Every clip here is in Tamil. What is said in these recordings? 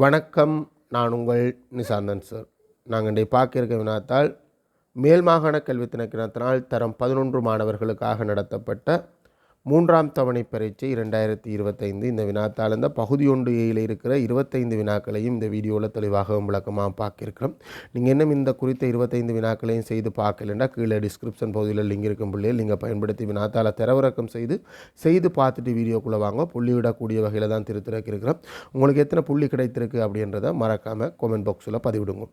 வணக்கம். நான் உங்கள் நிசாந்தன் சார். நாங்கள் இன்றைய பார்க்க இருக்க வினாத்தால் மேல் மாகாண கல்வி திணைக்களத்தினால் தரம் 11 மாணவர்களுக்காக நடத்தப்பட்ட 3ஆம் தவணை பரீட்சை 2025 இந்த வினாத்தால் இந்த பகுதி 1A இருக்கிற 25 வினாக்களையும் இந்த வீடியோவில் தெளிவாக விளக்கமாக பார்க்கிருக்கிறோம். நீங்கள் இன்னும் இந்த குறித்த 25 வினாக்களையும் செய்து பார்க்கலன்னா கீழே டிஸ்கிரிப்ஷன் பகுதியில் லிங்க் இருக்கும் பிள்ளைகள் நீங்கள் பயன்படுத்தி வினாத்தால் தரவிறக்கம் செய்து பார்த்துட்டு வீடியோக்குள்ளே வாங்க. புள்ளி விடக்கூடிய வகையில் தான் திருத்திறக்கிறோம். உங்களுக்கு எத்தனை புள்ளி கிடைத்திருக்கு அப்படின்றத மறக்காமல் கமெண்ட் பாக்ஸில் பதிவிடுங்க.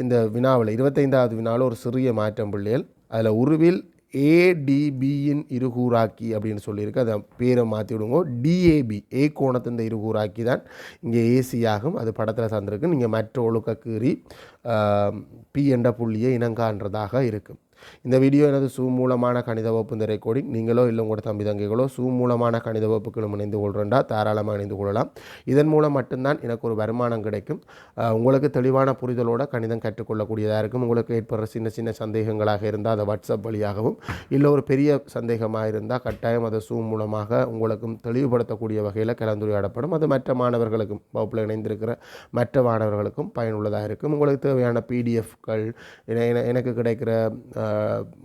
இந்த வினாவில் 25வது வினாவில் ஒரு சிறிய மாற்றம் பிள்ளைகள். அதில் உருவில் ஏடிபியின் இருகூறாக்கி அப்படின்னு சொல்லியிருக்கு. அதை பேரை மாற்றி விடுங்க. டிஏபி ஏ கோணத்து இந்த இருகூறாக்கி தான் இங்கே ஏசி ஆகும். அது படத்தில் சார்ந்திருக்கு. நீங்கள் மற்ற ஒழுக்க கீறி பி என்ற புள்ளியை இனங்கான்றதாக இருக்கும். இந்த வீடியோ எனது சூ மூலமான கணித வகுப்பு இந்த ரெக்கார்டிங் நீங்களோ இல்லை உங்களோட தம்பி தங்கைகளோ சூ மூலமான கணித வகுப்புகளும் இணைந்து கொள்கிறா தாராளமாக இணைந்து கொள்ளலாம். இதன் மூலம் மட்டும்தான் எனக்கு ஒரு வருமானம் கிடைக்கும். உங்களுக்கு தெளிவான புரிதலோட கணிதம் கற்றுக்கொள்ளக்கூடியதாக இருக்கும். உங்களுக்கு ஏற்படுற சின்ன சின்ன சந்தேகங்களாக இருந்தால் அதை வாட்ஸ்அப் வழியாகவும் இல்லை ஒரு பெரிய சந்தேகமாக இருந்தால் கட்டாயம் அதை சூ மூலமாக உங்களுக்கும் தெளிவுபடுத்தக்கூடிய வகையில் கலந்துரையாடப்படும். அது மற்ற மாணவர்களுக்கும் வகுப்பில் இணைந்திருக்கிற மற்ற மாணவர்களுக்கும் பயனுள்ளதாக இருக்கும். உங்களுக்கு தேவையான பிடிஎஃப்கள் எனக்கு கிடைக்கிற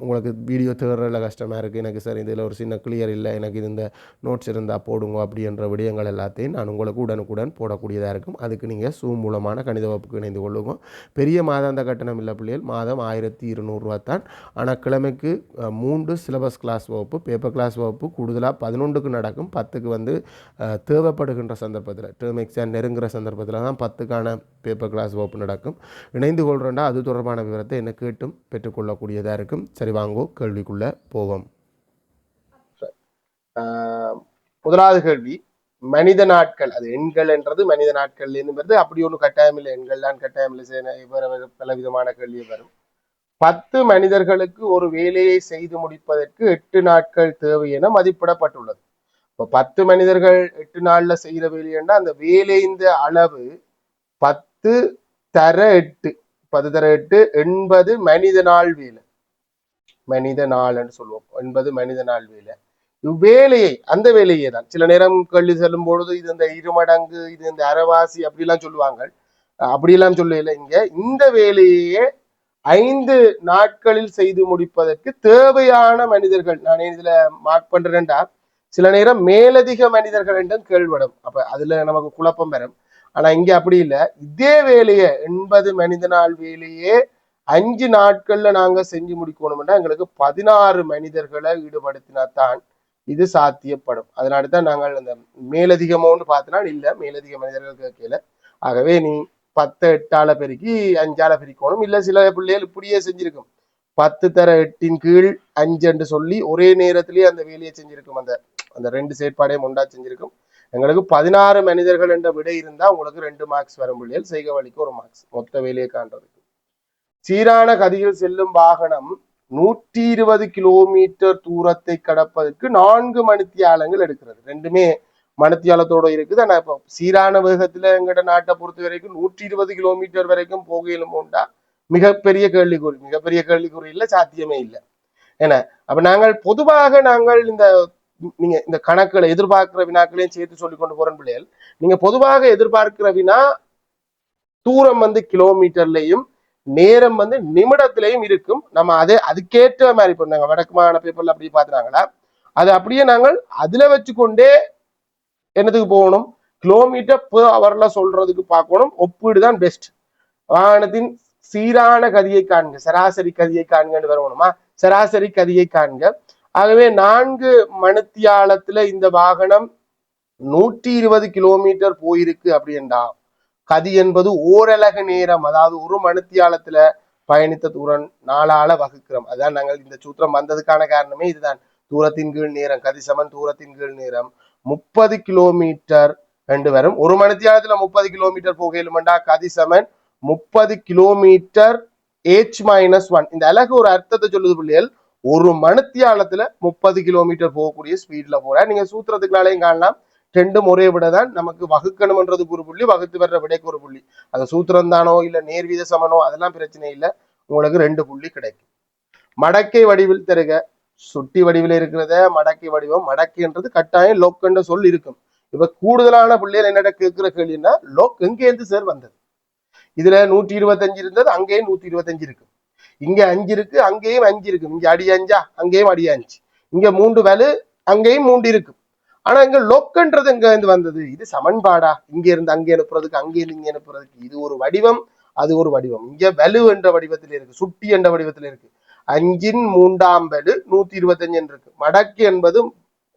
உங்களுக்கு வீடியோ தேடுறதுல கஷ்டமாக இருக்குது, எனக்கு சார் இதில் ஒரு சின்ன கிளியர் இல்லை, எனக்கு இது இந்த நோட்ஸ் இருந்தால் போடுங்க அப்படின்ற விடயங்கள் எல்லாத்தையும் நான் உங்களுக்கு உடனுக்குடன் போடக்கூடியதாக இருக்கும். அதுக்கு நீங்கள் சூம் மூலமான கணித வகுப்புக்கு இணைந்து கொள்ளுங்க. பெரிய மாதாந்த கட்டணம் இல்லை பிள்ளைகள், மாதம் 1200 தான். ஆனால் கிழமைக்கு 3 சிலபஸ் கிளாஸ் வகுப்பு, பேப்பர் கிளாஸ் வகுப்பு கூடுதலாக 11க்கு நடக்கும். 10க்கு தேவைப்படுகின்ற சந்தர்ப்பத்தில் டேர்ம் எக்ஸாம் நெருங்குற சந்தர்ப்பத்தில் தான் 10க்கான பேப்பர் கிளாஸ் வகுப்பு நடக்கும். இணைந்து கொள்கிறேன்டா அது தொடர்பான விவரத்தை என்ன கேட்டும் பெற்றுக்கொள்ளக்கூடியதாக இருக்கும். சரி, வாங்கோ கேள்விக்குள்ள போவோம். முதலாவது கேள்வி, மனித நாட்கள், அது எண்கள் என்றது மனித நாட்கள் என்பது அப்படி ஒன்றும் கட்டாயம் இல்லை, எண்கள் தான் கட்டாயம் இல்லை, பல விதமான கேள்வி வரும். 10 மனிதர்களுக்கு ஒரு வேலையை செய்து முடிப்பதற்கு 8 நாட்கள் தேவை என மதிப்பிடப்பட்டுள்ளது. இப்போ 10 மனிதர்கள் 8 நாள்ல செய்கிற வேலைன்னா அந்த வேலையின் அளவு 10 தர 8 10 தர 8 80 மனித நாள் வேலை. மனித நாள்னு சொல்லுவோம். 80 மனித நாள் வேலை. இவ்வேலையை அந்த வேலையே தான் சில நேரம் கல்வி செல்லும் பொழுது இது இந்த 2 மடங்கு, இது இந்த அரைவாசி அப்படிலாம் சொல்லுவாங்க. அப்படியெல்லாம் சொல்லல. இங்க இந்த வேலையே 5 நாட்களில் செய்து முடிப்பதற்கு தேவையான மனிதர்கள், நான் இதுல மார்க் பண்றேன்டா சில நேரம் மேலதிக மனிதர்கள் என்றும் கேள்விப்படும். அப்ப அதுல நமக்கு குழப்பம் வரும். ஆனா இங்க அப்படி இல்லை. இதே வேலையை 80 மனித நாள் வேலையே 5 நாட்கள்ல நாங்க செஞ்சு முடிக்கணும்னா எங்களுக்கு 16 மனிதர்களை ஈடுபடுத்தினாத்தான் இது சாத்தியப்படும். அதனால்தான் நாங்கள் அந்த மேலதிகமோன்னு பார்த்தனா இல்லை, மேலதிக மனிதர்கள் கேட்கல. ஆகவே நீ 10 8ஆல பெருக்கி 5ஆல பிரிக்கணும். இல்லை சில பிள்ளைகள் இப்படியே செஞ்சிருக்கும், 10 தர 8 கீழ் 5 என்று சொல்லி ஒரே நேரத்திலேயே அந்த வேலையை செஞ்சிருக்கும். அந்த 2 செயற்பாடையும் ஒன்றா செஞ்சிருக்கும். எங்களுக்கு 16 மனிதர்கள் என்ற விடை இருந்தா உங்களுக்கு 2 மார்க்ஸ் வரும் பிள்ளைகள், செய்க வழிக்கு 1 மார்க்ஸ், மொத்த வேலையை காண்றதுக்கு. சீரான கதியில் செல்லும் வாகனம் 120 கிலோமீட்டர் தூரத்தை கடப்பதற்கு 4 மணித்தியாலங்கள் எடுக்கிறது. ரெண்டுமே மணித்தியாலத்தோட இருக்குது. ஆனா இப்போ சீரான வேகத்துல எங்கட நாட்டை பொறுத்த வரைக்கும் 120 கிலோமீட்டர் வரைக்கும் போகையிலும் உண்டா மிகப்பெரிய கேள்விக்குறி இல்லை, சாத்தியமே இல்லை. ஏன்னா அப்ப நாங்கள் பொதுவாக இந்த நீங்க இந்த கணக்குகளை எதிர்பார்க்கிற வினாக்களையும் சேர்த்து சொல்லி கொண்டு போறேன் பிள்ளைகள். நீங்க பொதுவாக எதிர்பார்க்கிற வினா தூரம் கிலோமீட்டர்லையும் நேரம் நிமிடத்திலையும் இருக்கும். நம்ம அதுக்கேற்ற மாதிரி இப்போ நாங்கள் வடக்கு மாகாண பேப்பர்ல அப்படி பார்த்துனாங்களா, அது அப்படியே நாங்கள் அதுல வச்சுக்கொண்டே என்னதுக்கு போகணும், கிலோமீட்டர் per ஹவர்ல சொல்றதுக்கு பார்க்கணும். ஒப்பீடு தான் பெஸ்ட். வாகனத்தின் சீரான கதியை காண்க, சராசரி கதியை காண்கன்னு வரணுமா, சராசரி கதியை காண்க. ஆகவே 4 மணித்தியாலத்துல இந்த வாகனம் 120 கிலோமீட்டர் போயிருக்கு அப்படின்றா கதி என்பது ஓரலகு நேரம், அதாவது 1 மணித்தியாலத்துல பயணித்த தூரம் 4ஆல வகுக்கிறோம். அதான் நாங்கள் இந்த சூத்திரம் வந்ததுக்கான காரணமே இதுதான். தூரத்தின் கீழ் நேரம், கதி சமன் தூரத்தின் கீழ் நேரம் 30 கிலோமீட்டர் ரெண்டு வரும். 1 மணித்தியாலத்துல 30 கிலோமீட்டர் போகலுமெண்டா கதி சமன் 30 கிலோமீட்டர் h-1. இந்த அழகு ஒரு அர்த்தத்தை சொல்லுது பிள்ளைகள். 1 மணித்தியாலத்துல 30 கிலோமீட்டர் போகக்கூடிய ஸ்பீட்ல போற. நீங்க சூத்திரத்துக்குனாலையும் காணலாம், ரெண்டும் ஒரே விட தான். நமக்கு வகுக்கணும்ன்றதுக்கு ஒரு புள்ளி, வகுத்து வர்ற விடைக்கு ஒரு புள்ளி. அது சூத்திரம் தானோ இல்ல நேர்வீத சமனோ அதெல்லாம் பிரச்சனை இல்லை, உங்களுக்கு 2 புள்ளி கிடைக்கும். மடக்கை வடிவில் தருக, சுட்டி வடிவில் இருக்கிறத மடக்கை வடிவம். மடக்கைன்றது கட்டாயம் லொக்கண்ட சொல் இருக்கும். இப்ப கூடுதலான பிள்ளைகள் என்னடா கேட்கிற கேள்வின்னா லோக் எங்கேருந்து சார் வந்தது? இதுல 125 இருந்தது, அங்கேயும் 125 இருக்கு. இங்க 5 இருக்கு, அங்கேயும் 5 இருக்கு. இங்க அடி 5, அங்கேயும் அடி 5. இங்க 3 வேலு, அங்கேயும் 3 இருக்கு. ஆனா இங்க லொக்கன்றது எங்க இருந்து வந்தது? இது சமன்பாடா? இங்க இருந்து அங்கே அனுப்புறதுக்கு, அங்கே இருந்து இங்க அனுப்புறதுக்கு. இது ஒரு வடிவம், அது ஒரு வடிவம். இங்க வலு என்ற வடிவத்தில் இருக்கு, சுட்டி என்ற வடிவத்தில் இருக்கு. 5ன் 3ஆம் வலு 125 இருக்கு. மடக்கு என்பது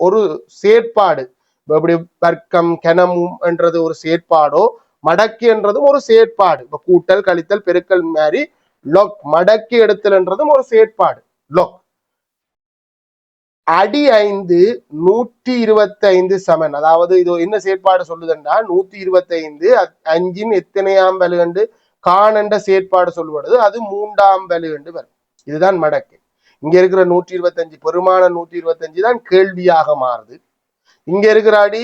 ஒரு செயற்பாடு. இப்படி வர்க்கம் கனமும் என்றது ஒரு செயற்பாடோ, மடக்கு என்றதும் ஒரு செயற்பாடு. இப்ப கூட்டல் கழித்தல் பெருக்கல் மாதிரி லொக் மடக்கி எடுத்தல்ன்றதும் ஒரு செயற்பாடு. லொக் அடி 5 125 சமன். அதாவது இது என்ன செயற்பாடு சொல்லுதுன்னா 125 5ன் எத்தனையாம் வலுகண்டு காணண்ட செயற்பாடு சொல்லுவது. அது 3ஆம் வலுகண்டு வரும். இதுதான் மடக்கு. இங்க இருக்கிற 125 பெருமான 125 தான் கேள்வியாக மாறுது. இங்க இருக்கிற அடி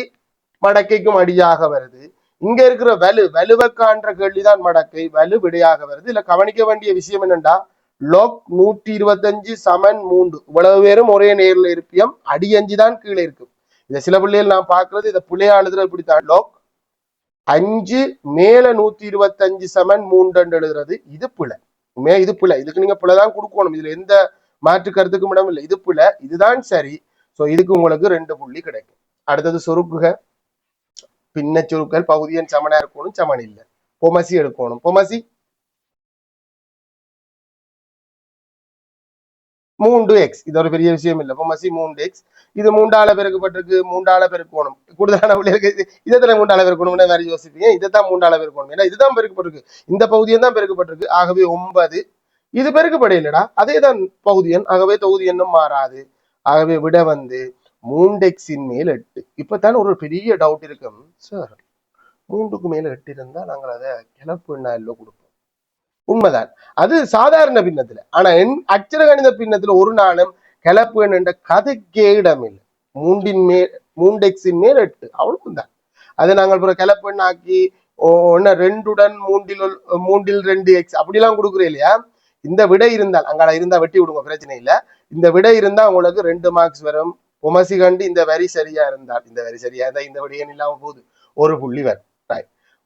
மடக்கைக்கும் அடியாக வருது. இங்க இருக்கிற வலுவை காண்ற கேள்விதான் மடக்கை, வலு விடையாக வருது. இல்ல கவனிக்க வேண்டிய விஷயம் என்னண்டா லோக் 125 சமன் 3 இவ்வளவு பேரும் ஒரே நேரில் இருப்பியம், அடி 5 தான் கீழே இருக்கும். இதை சில பிள்ளைகள் நான் பாக்குறது இதை பிள்ளையா எழுதுறது இப்படித்தான். லோக் 5 மேல 125 சமன் 3 எழுதுறது. இது பிழை. இது பிழை. இதுக்கு நீங்க பிழைதான் கொடுக்கணும். இதுல எந்த மாற்று கருத்துக்கும் இடம் இல்லை. இது பிழை, இதுதான் சரி. சோ இதுக்கு உங்களுக்கு 2 புள்ளி கிடைக்கும். அடுத்தது சொருக்குக பின்ன சுருக்கல் பகுதியன் சமனா இருக்கணும், சமன் இல்லை. பொமசி எடுக்கணும். பொமசி 3x. இது ஒரு பெரிய விஷயம் இல்லை. பொமசி 3x. இது 3ஆல பெருக்கப்பட்டிருக்கு, 3ஆல பெருக்கணும். கூடுதலான பிள்ளைகளுக்கு இதைத்தான் 3ஆல பெருக்கணும்னு வேற யோசிப்பீங்க. இதைத்தான் 3ஆல பெருக்கணும். ஏன்னா இதுதான் பெருக்கப்பட்டிருக்கு, இந்த பகுதியன் தான் பெருக்கப்பட்டிருக்கு. ஆகவே 9. இது பெருக்கப்பட இல்லடா, அதே தான் பகுதியன். ஆகவே தொகுதி எண்ணும் மாறாது. ஆகவே விட 3x மேல் 8. இப்பதான் ஒரு பெரிய டவுட் இருக்கும் சார், 3க்கு மேல 8 இருந்தா நாங்கள் அதை கிளப்பு எண்ணா இல்லை கொடுப்போம். உண்மைதான், அது சாதாரண பின்னத்துல. ஆனா அச்சர கணித பின்னத்துல ஒரு நாளும் கிளப்பு எண் என்ற கதைக்கே இடம் இல்லை. 3x மேல் 8 அவ்வளவுதான். அது நாங்கள் கிளப்பு எண் ஆக்கி 2உடன் 3ல் 2x அப்படிலாம் கொடுக்குறோம் இல்லையா? இந்த விடை இருந்தால் அங்கால இருந்தா வெட்டி விடுங்க, பிரச்சனை இல்லை. இந்த விடை இருந்தா உங்களுக்கு 2 மார்க்ஸ் வரும். உமசி கண்டு இந்த வரி சரியா இருந்தால், இந்த வரி சரியா இருந்தா இந்த விடையன் இல்லாம போகுது, 1 புள்ளி வரும்.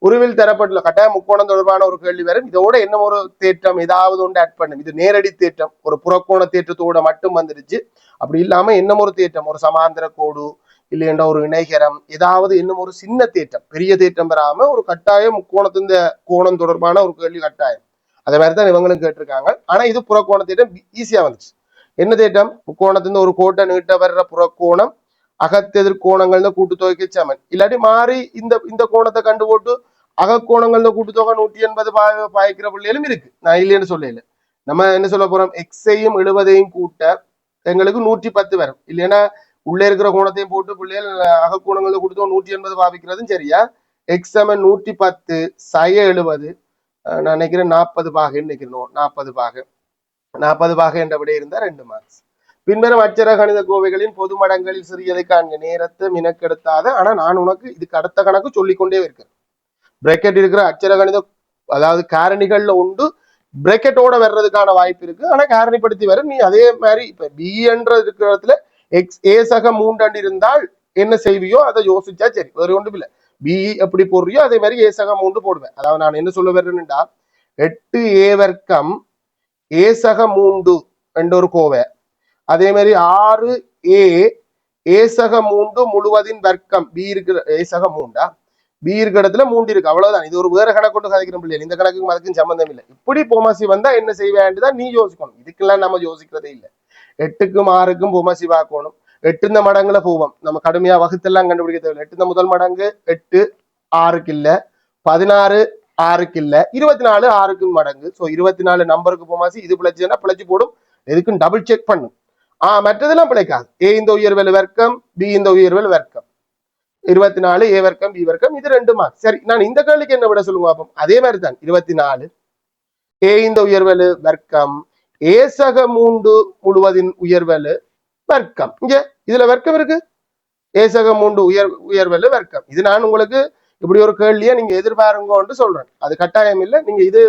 உருவில் தரப்பட்டுள்ள கட்டாய முக்கோணம் தொடர்பான ஒரு கேள்வி வரும். இதோட என்ன ஒரு தேற்றம் ஏதாவது ஒன்று ஆட் பண்ணும். இது நேரடி தேற்றம், ஒரு புறக்கோண தேற்றத்தோட மட்டும் வந்துருச்சு. அப்படி இல்லாம இன்னும் ஒரு தேற்றம், ஒரு சமாந்திர கோடு இல்லையென்ற ஒரு இணைகரம், ஏதாவது இன்னும் ஒரு சின்ன தேற்றம், பெரிய தேற்றம் பெறாம ஒரு கட்டாயம் முக்கோணத்தின் கோணம் தொடர்பான ஒரு கேள்வி கட்டாயம். அதே மாதிரிதான் இவங்களும் கேட்டிருக்காங்க. ஆனா இது புறக்கோண தேற்றம் ஈஸியா வந்துச்சு. என்ன தேற்றம்? முக்கோணத்தின் ஒரு கோட்டை நீட்ட வர்ற புறக்கோணம் அகத்தெதிர் கோணங்கள்ல கூட்டுத்தொகைக்கு சமன். இல்லாட்டி மாறி இந்த கோணத்தை கண்டு போட்டு அகக்கோணங்கள்ல கூட்டுத்தொகை 180 பாய்க்கிற பிள்ளைகளும் இருக்கு. நான் இல்லைன்னு சொல்லல. நம்ம என்ன சொல்ல போறோம், எக்ஸையும் 70ஐயும் கூட்ட எங்களுக்கு 110 வரும். இல்லைன்னா உள்ளே இருக்கிற கோணத்தையும் போட்டு பிள்ளைகள் அகக்கோணங்கள்ல கூட்டுத்தொகை 180 பாவிக்கிறதும் சரியா. எக்ஸ் சமன் 110 சய 70. நான் நினைக்கிறேன் 40 பாகை நினைக்கிறேன். 40 பாகை என்ற விட இருந்தா 2 மார்க்ஸ். பின்வரும் அச்சர கணித கோவைகளின் பொது மடங்களில் சிறியதை காண்க. நேரத்தை மினக்கெடுத்தாத. ஆனா நான் உனக்கு இதுக்கு அடுத்த கணக்கு சொல்லிக்கொண்டே இருக்கேன். பிரேக்கெட் இருக்கிற அச்சர கணித, அதாவது காரணிகள்ல உண்டு பிரேக்கெட்டோட வர்றதுக்கான வாய்ப்பு இருக்கு. ஆனா காரணிப்படுத்தி வரும். நீ அதே மாதிரி இப்ப பி என்ற இருக்கிற இடத்துல எக்ஸ் ஏ சக 3 இருந்தால் என்ன செய்வியோ அதை யோசிச்சா சரி, வேற ஒன்றும் இல்லை. பி எப்படி போடுறியோ அதே மாதிரி ஏ சக 3 போடுவேன். அதாவது நான் என்ன சொல்ல வர்றேன்டா, 8a வர்க்கம் ஏ சக 3 என்ற ஒரு கோவை. அதே மாதிரி 6a ஏ சக 3 முழுவதின் வர்க்கம் பி இருக்கிற ஏ சக 3 பி இருக்கிற இடத்துல 3 இருக்கு. அவ்வளவுதான். இது ஒரு வேற கணக்கு கொண்டு கதைக்கிற பிள்ளை. இந்த கணக்குக்கும் அதுக்கும் சம்பந்தம் இல்லை. இப்படி பொமசி வந்தா என்ன செய்வேன்தான் நீ யோசிக்கணும். இதுக்கெல்லாம் நம்ம யோசிக்கிறதே இல்லை. 8க்கும் 6க்கும் பொமசி பார்க்கணும். 8 இந்த மடங்குல போவோம். நம்ம கடுமையா வகுத்தெல்லாம் கண்டுபிடிக்க தேவையில்லை. 8 இந்த முதல் மடங்கு 8 6க்கு இல்ல, 16 6க்கு இல்ல, 24 6க்கு மடங்கு. சோ 24 நம்பருக்கு பொமாசி. இது பிழைச்சுன்னா பிழைச்சு போடும். எதுக்கும் டபுள் செக் பண்ணும். மற்றதெல்லாம் பிழைக்காது. ஏ இந்த உயர்வெளு வர்க்கம், பி இந்த உயர்வெளு வர்க்கம், 24 ஏ வர்க்கம் பி வர்க்கம், இது 2 மார்க். சரி, நான் இந்த கேள்விக்கு என்ன விட சொல்லுங்க பாப்போம். அதே மாதிரி தான் 24 ஏ இந்த உயர்வெளு வர்க்கம் ஏ சக 3 முழுவதின் உயர்வெளு வர்க்கம். இங்க இதுல வர்க்கம் இருக்கு, ஏ சக 3 உயர்வெளு வர்க்கம். இது நான் உங்களுக்கு இப்படி ஒரு கேள்வியை நீங்க எதிர்பாருங்கன்னு சொல்றேன். அது கட்டாயம் இல்லை. நீங்க இது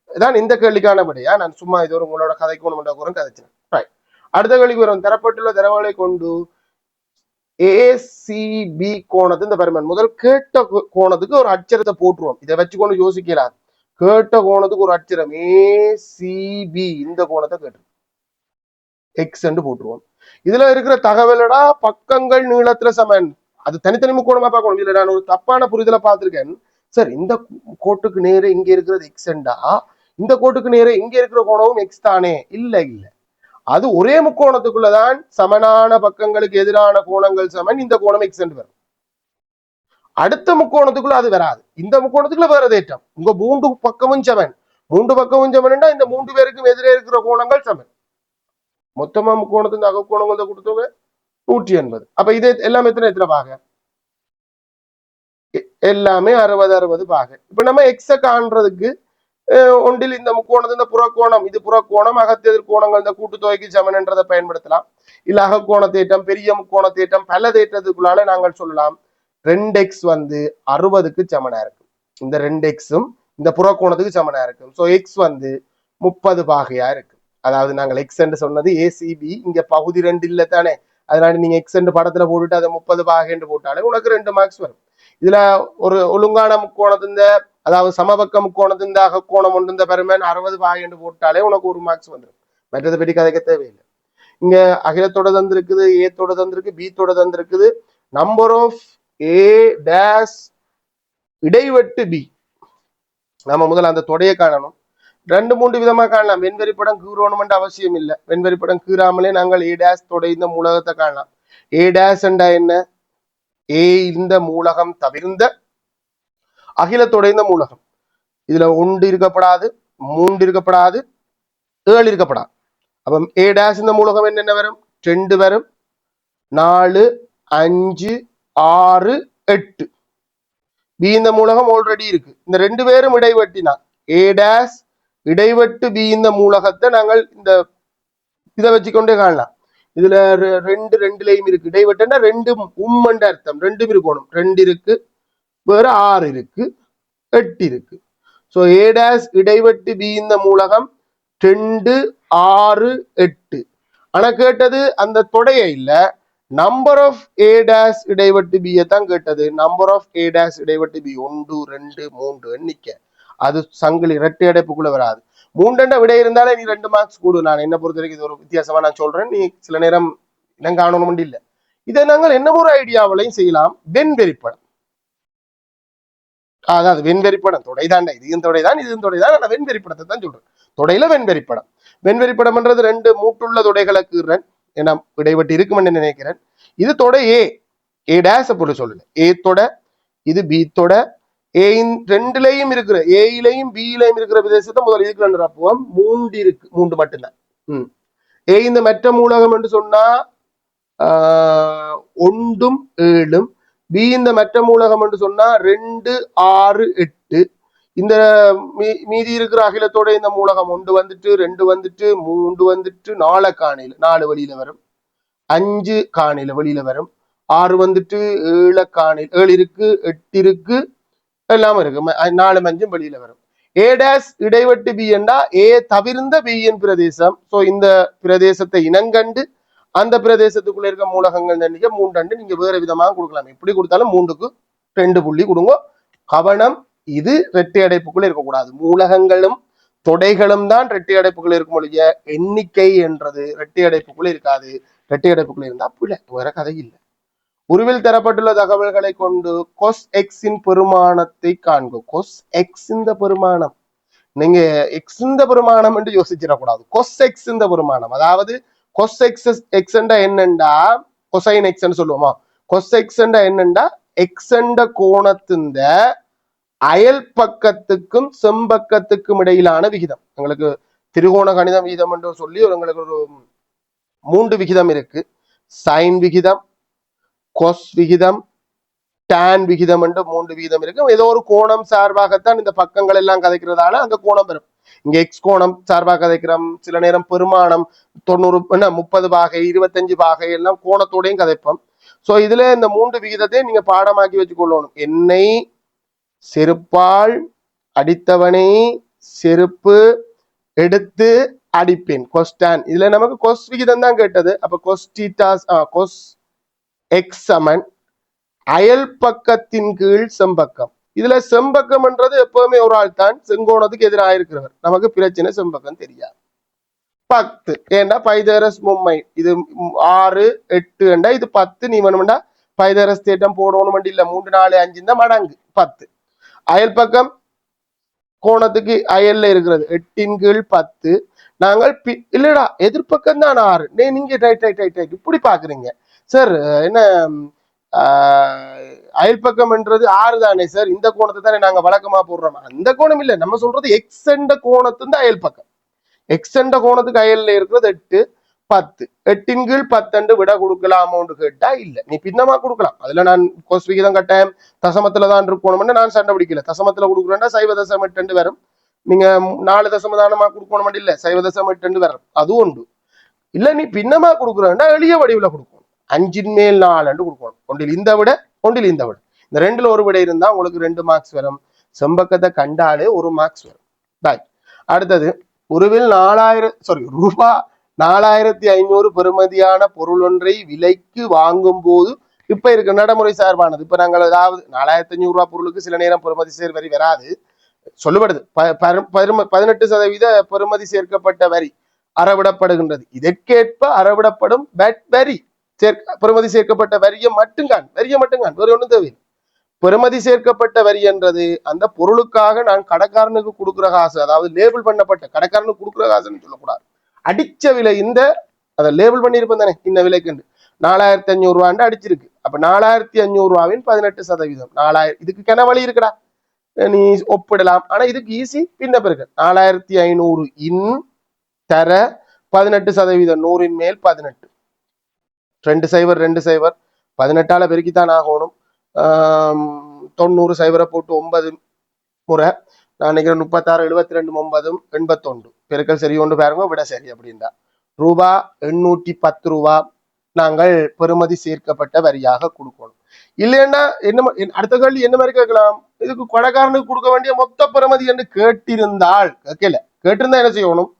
தான் இந்த கேள்விக்கான படியா. நான் சும்மா இது ஒரு உங்களோட கதைக்கு கதைச்சேன். அடுத்த கேள்விக்கு வரும். தரப்பட்டுள்ள தரவுகளை கொண்டு ஏசிபி கோணத்து இந்த பருமன் முதல் கேட்ட கோணத்துக்கு ஒரு அச்சரத்தை போட்டுருவோம். இதை வச்சுக்கொண்டு யோசிக்கலாம். கேட்ட கோணத்துக்கு ஒரு அச்சரம் ஏசிபி, இந்த கோணத்தை கேட்டு எக்ஸ் போட்டுருவோம். இதுல இருக்கிற தகவலடா பக்கங்கள் நீளத்துல சமன், அது தனித்தனி முக்கோணமா பார்க்கணும். இதுல நான் ஒரு தப்பான புரிதலை பார்த்திருக்கேன். சார் இந்த கோட்டுக்கு நேர இங்க இருக்கிறது எக்ஸ்டா, இந்த கோட்டுக்கு நேர இங்க இருக்கிற கோணமும் எக்ஸ் தானே? இல்ல இல்ல, அது ஒரே முக்கோணத்துக்குள்ளதான் சமனான பக்கங்களுக்கு எதிரான கோணங்கள் சமன், இந்த கோணம் எக்ஸ் வரும். அடுத்த முக்கோணத்துக்குள்ள அது வராது. இந்த முக்கோணத்துக்குள்ள வேற தேற்றம். உங்க மூன்று பக்கமும் சமன், மூன்று பக்கமும் சமன்டா இந்த மூன்று பேருக்கும் எதிரே இருக்கிற கோணங்கள் சமன். மொத்தமா முக்கோணத்தின் அகக்கோணங்கள் கொடுத்தவங்க 180. அப்ப இது எல்லாமே எத்தனை பாக? எல்லாமே 60 பாக. இப்ப நம்ம எக்ஸ காண்றதுக்கு ஒன்றில் இந்த முக்கோணத்து இந்த புறக்கோணம், இது புறக்கோணம், அகத்தெதிர் கோணங்கள் இந்த கூட்டுத்தொகைக்கு சமன் என்றதை பயன்படுத்தலாம். இல்ல அகக்கோண தேற்றம், பெரிய முக்கோண தேற்றம், பல தேற்றத்துக்குள்ளால நாங்கள் சொல்லலாம் 2x 60க்கு சமனா இருக்கும். இந்த 2xம் இந்த புறக்கோணத்துக்கு சமனா இருக்கும். சோ எக்ஸ் 30 பாகையா இருக்கு. அதாவது நாங்கள் எக்ஸ் என்று சொன்னது ஏசிபி, இங்க பகுதி 2 இல்ல தானே, அதனால நீங்க எக்ஸ் என்று படத்துல போட்டுட்டு அதை 30 பாகை என்று போட்டாலே உனக்கு 2 மார்க்ஸ் வரும். இதுல ஒரு ஒழுங்கான முக்கோணத்தின், அதாவது சமபக்க முக்கோணத்தின் அகக்கோணம் ஒன்று இந்த பருமன் 60 பாகை என்று போட்டாலே உனக்கு 1 மார்க்ஸ் வந்துடும். மற்றதை பற்றி கதைக்க தேவையில்லை. இங்க அகிலத்தோட தந்திருக்குது, ஏத்தோட தந்திருக்கு, பி தோட தந்திருக்குது. நம்பர் ஆஃப் ஏ டேஷ் இடைவெட்டு பி. நம்ம முதல்ல அந்த தொடையை காணணும். 2-3 விதமா காணலாம். வெண்வெறிப்படம் கீறணும் அவசியம் இல்லை. வெண்வெறிப்படம் கீறாமலே நாங்கள் ஏ டேஷ் தொடை இந்த மூலகத்தை காணலாம். ஏ டேஷ் என்றா என்ன? ஏ இந்த மூலகம் தவிர்ந்த அகிலத்தோட இந்த மூலகம். இதுல 1 இருக்கப்படாது, 3 இருக்கப்படாது, 7 இருக்கப்படாது. அப்ப ஏ டேஷ் இந்த மூலகம் என்னென்ன வரும்? 2 வரும், 4, 5, 6, 8. பி இந்த மூலகம் ஆல்ரெடி இருக்கு. இந்த 2 பேரும் இடைவெட்டினா ஏ டேஷ் இடைவெட்டு பி இந்த மூலகத்தை நாங்கள் இந்த இதை வச்சுக்கொண்டே காணலாம். இதுல 2 இருக்கு. இடைவெட்டுன்னா 2 உம்மண்ட அர்த்தம். 2 இருக்கணும். 2 இருக்கு, வேற 6 இருக்கு, 8 இருக்கு. சோ ஏ டேஷ் இடைவெட்டு பி இந்த மூலகம் 2, 6, 8. ஆனா கேட்டது அந்த தொடையை இல்ல, நம்பர் ஆஃப் ஏ டேஷ் இடைவெட்டு பி தான் கேட்டது. நம்பர் ஆஃப் ஏ டேஷ் இடைவெட்டு பி 1, 2, 3 எண்ணிக்க. அது சங்கிலி இரட்டை அடைப்புக்குள்ள வராது. 3 விடை இருந்தாலே நீ 2 மார்க்ஸ் கூடு. நான் என்ன பொறுத்த வரைக்கும் இது ஒரு வித்தியாசமா நான் சொல்றேன். நீ சில நேரம் இடம் காணணும் இல்ல. இதை நாங்கள் என்ன ஒரு ஐடியாவிலையும் செய்யலாம். வெண்வெறிப்படம், அதாவது வெண்வெறிப்படம் தொடைதாண்டா, இதையும் தொடைதான், இதுவும் தொடைதான். நான் வெண்வெறிப்படத்தை தான் சொல்றேன். தொடையில வெண்வெறிப்படம். வெண்வெறிப்படம்ன்றது 2 மூட்டுள்ள தொடைகளை கீறேன். ஏன்னா இடைவெட்டு இருக்குமென்னு நினைக்கிறேன். இது தொடை ஏ, ஏ டேஷ போட்டு சொல்லல, ஏ தொட, இது பி தொட. ஏ 2லயும் இருக்கிற, ஏயிலையும் பியிலையும் இருக்கிற பிரதேசத்தை முதல் இதுக்கு 2 ரப்புவோம். 3 இருக்கு, 3 மட்டும்தான். ஏ இந்த மற்ற மூலகம் என்று சொன்னா 1, 7. பி இந்த மற்ற மூலகம் என்று சொன்னா 2, 6, 8. இந்த மீதி இருக்கிற அகிலத்தோட இந்த மூலகம் 1 வந்துட்டு, 2 வந்துட்டு, 3 வந்துட்டு, 4 காணில 4 வெளியில வரும், 5 காணில வெளியில வரும், 6 வந்துட்டு, 7 காணில் 7 இருக்கு, 8 இருக்கு, எல்லாம் இருக்கு, 4 5 வெளியில வரும். ஏ டேஷ் இடைவெட்டு பி என்றா ஏ தவிர்ந்த பியின் பிரதேசம். சோ இந்த பிரதேசத்தை இனங்கண்டு அந்த பிரதேசத்துக்குள்ள இருக்க மூலகங்கள் எண்ணிக்கை 3 நீங்க வேற விதமாக கொடுக்கலாம். எப்படி கொடுத்தாலும் 3க்கு 2 புள்ளி கொடுங்க. கவனம், இது இரட்டை அடைப்புக்குள்ள இருக்கக்கூடாது. மூலகங்களும் தொடைகளும் தான் இரட்டை அடைப்புக்குள்ள இருக்கும் ஒழிய எண்ணிக்கை என்றது இரட்டை அடைப்புக்குள்ள இருக்காது. இரட்டை அடைப்புக்குள்ள இருந்தா பிள்ளை, வேற கதை இல்லை. உருவில் தரப்பட்டுள்ள தகவல்களை கொண்டு கொஸ் எக்ஸின் பெருமானத்தை காண்க. கொஸ் எக்ஸ் இந்த பெருமானம், நீங்க எக்ஸ் இந்த பெருமானம் என்று யோசிச்சிடக்கூடாது. கொஸ் எக்ஸ் இந்த பெருமானம், அதாவது கொஸ் எக்ஸ் எக்ஸ் என்னண்டா கொசைன் எக்ஸ் சொல்லுவோமா. கொஸ் எக்ஸ் என்னண்டா எக்ஸ் கோணத்தின் அயல் பக்கத்துக்கும் செம்பக்கத்துக்கும் இடையிலான விகிதம். உங்களுக்கு திரிகோண கணித விகிதம் என்று சொல்லி உங்களுக்கு ஒரு 3 விகிதம் இருக்கு. சைன் விகிதம், கொஸ் விகிதம், டான் விகிதம் என்று 3 விகிதம் இருக்கு. ஏதோ ஒரு கோணம் சார்பாகத்தான் இந்த பக்கங்கள் எல்லாம் கதைக்கிறதால அந்த கோணம் வரும். இங்க எக்ஸ் கோணம் சார்பாக கதைக்கிறோம். சில நேரம் பெருமானம் 90 30 பாகை 25 பாகை எல்லாம் கோணத்தோடையும் கதைப்போம். சோ இதுல இந்த 3 விகிதத்தை நீங்க பாடமாக்கி வச்சுக்கொள்ளணும். என்னை செருப்பால் அடித்தவனை செருப்பு எடுத்து அடிப்பேன். கொஸ்டான், இதுல நமக்கு கொஸ் விகிதம் தான் கேட்டது. அப்ப கொஸ் டீட்டாஸ் கொஸ் எக்ஸ் சமன் அயல் பக்கத்தின் கீழ் செம்பக்கம். இதுல செம்பக்கம்ன்றது எப்பவுமே ஒரு ஆள் தான் செங்கோணத்துக்கு எதிராக இருக்கிறவர். நமக்கு பிரச்சனை செம்பக்கம் தெரியாது. 10 ஏண்டா பைதரஸ் மும்மை இது 6 8 என்றா இது 10 நீ வேணும்டா பைதரஸ் தேட்டம் போடணும் இல்ல 3 4 5 இந்த மடங்கு 10. அயல் பக்கம் கோணத்துக்கு அயல்ல இருக்கிறது 8 கீழ் 10. நாங்கள் இல்லடா எதிர்பக்கம் தான் 6. நீங்க ரைட் ரைட் ரைட் ரைட் இப்படி பாக்குறீங்க சார். என்ன அயல் பக்கம் என்றது 6 தானே சார், இந்த கோணத்தை தானே நாங்க வழக்கமா போடுறோம். அந்த கோணம் இல்ல, நம்ம சொல்றது எக்ஸ் என்ற கோணத்து அயல் பக்கம். எக்ஸ் என்ற கோணத்துக்கு அயல்ல இருக்கிறது 8 10. 8 கீழ் 10 விட கொடுக்கலாமோன்னு கேட்டா இல்ல, நீ பின்னமா கொடுக்கலாம். அதுல நான் கோஸ் விகிதம் கட்டாயம் தசமத்துல தான் இருக்கணும்னு நான் சண்டை பிடிக்கல. தசமத்துல கொடுக்குறேன்னா 0.8 வரும். நீங்க 4 தசம தானமா கொடுக்கணும் இல்ல 0.8 வரும், அது உண்டு. இல்ல நீ பின்னமா கொடுக்குறேன்னா எளிய வடிவுல கொடுக்கணும். 5 மேல் 4 கொடுக்கணும். ஒன்றில் இந்த விட ஒன்றில் இந்த விட, இந்த ரெண்டுல ஒரு விட இருந்தா உங்களுக்கு 2 மார்க்ஸ் வரும். செம்பக்கத்தை கண்டாலே 1 மார்க்ஸ் வரும். பாய். அடுத்தது ஒருவில் ரூபாய் 4500 பெறுமதியான பொருள் ஒன்றை விலைக்கு வாங்கும் போது இப்ப இருக்க நடைமுறை சார்பானது. இப்ப நாங்கள் ஏதாவது 4500 ரூபாய் பொருளுக்கு சில நேரம் பெறுமதி சேர் வரி வராது சொல்லப்படுது. 18% பெறுமதி சேர்க்கப்பட்ட வரி அறவிடப்படுகின்றது. இதற்கேற்ப அறவிடப்படும் வரி பெறுமதி சேர்க்கப்பட்ட வரியை மட்டும்தான் வேற ஒன்றும் தேவையில்லை. பெறுமதி சேர்க்கப்பட்ட வரி என்றது அந்த பொருளுக்காக நான் கடைக்காரனுக்கு கொடுக்குற காசு, அதாவது லேபிள் பண்ணப்பட்ட கடைக்காரனுக்கு கொடுக்குற காசுன்னு சொல்லக்கூடாது. அடிச்ச விலை இந்த அதை லேபிள் பண்ணியிருப்பேன் தானே, இந்த விலைக்கு 4500 ரூபான்னு அடிச்சிருக்கு. அப்ப 4500 ரூபாவின் 18%. 4000 இதுக்கு கன வழி இருக்குடா, நீ ஒப்பிடலாம். ஆனா இதுக்கு ஈஸி பின்ன பிறகு 4500 இன் தர 18%, 100 மேல் 18, 2 0 2 0 18ஆல பெருக்கித்தான் ஆகணும். 90 0 போட்டு 9 முறை நான் நினைக்கிறேன் 36 72 9 81 பெருக்கல் சரி ஒன்று பாருங்க, விட சரி. அப்படின்னா ரூபா 810 ரூபா நாங்கள் பெறுமதி சேர்க்கப்பட்ட வரியாக கொடுக்கணும். இல்லைன்னா என்ன அடுத்த கேள்வி என்ன மாதிரி கேட்கலாம், இதுக்கு கடைக்காரனுக்கு கொடுக்க வேண்டிய மொத்த பெறுமதி என்று கேட்டிருந்தால் கேட்டிருந்தா என்ன செய்யணும்,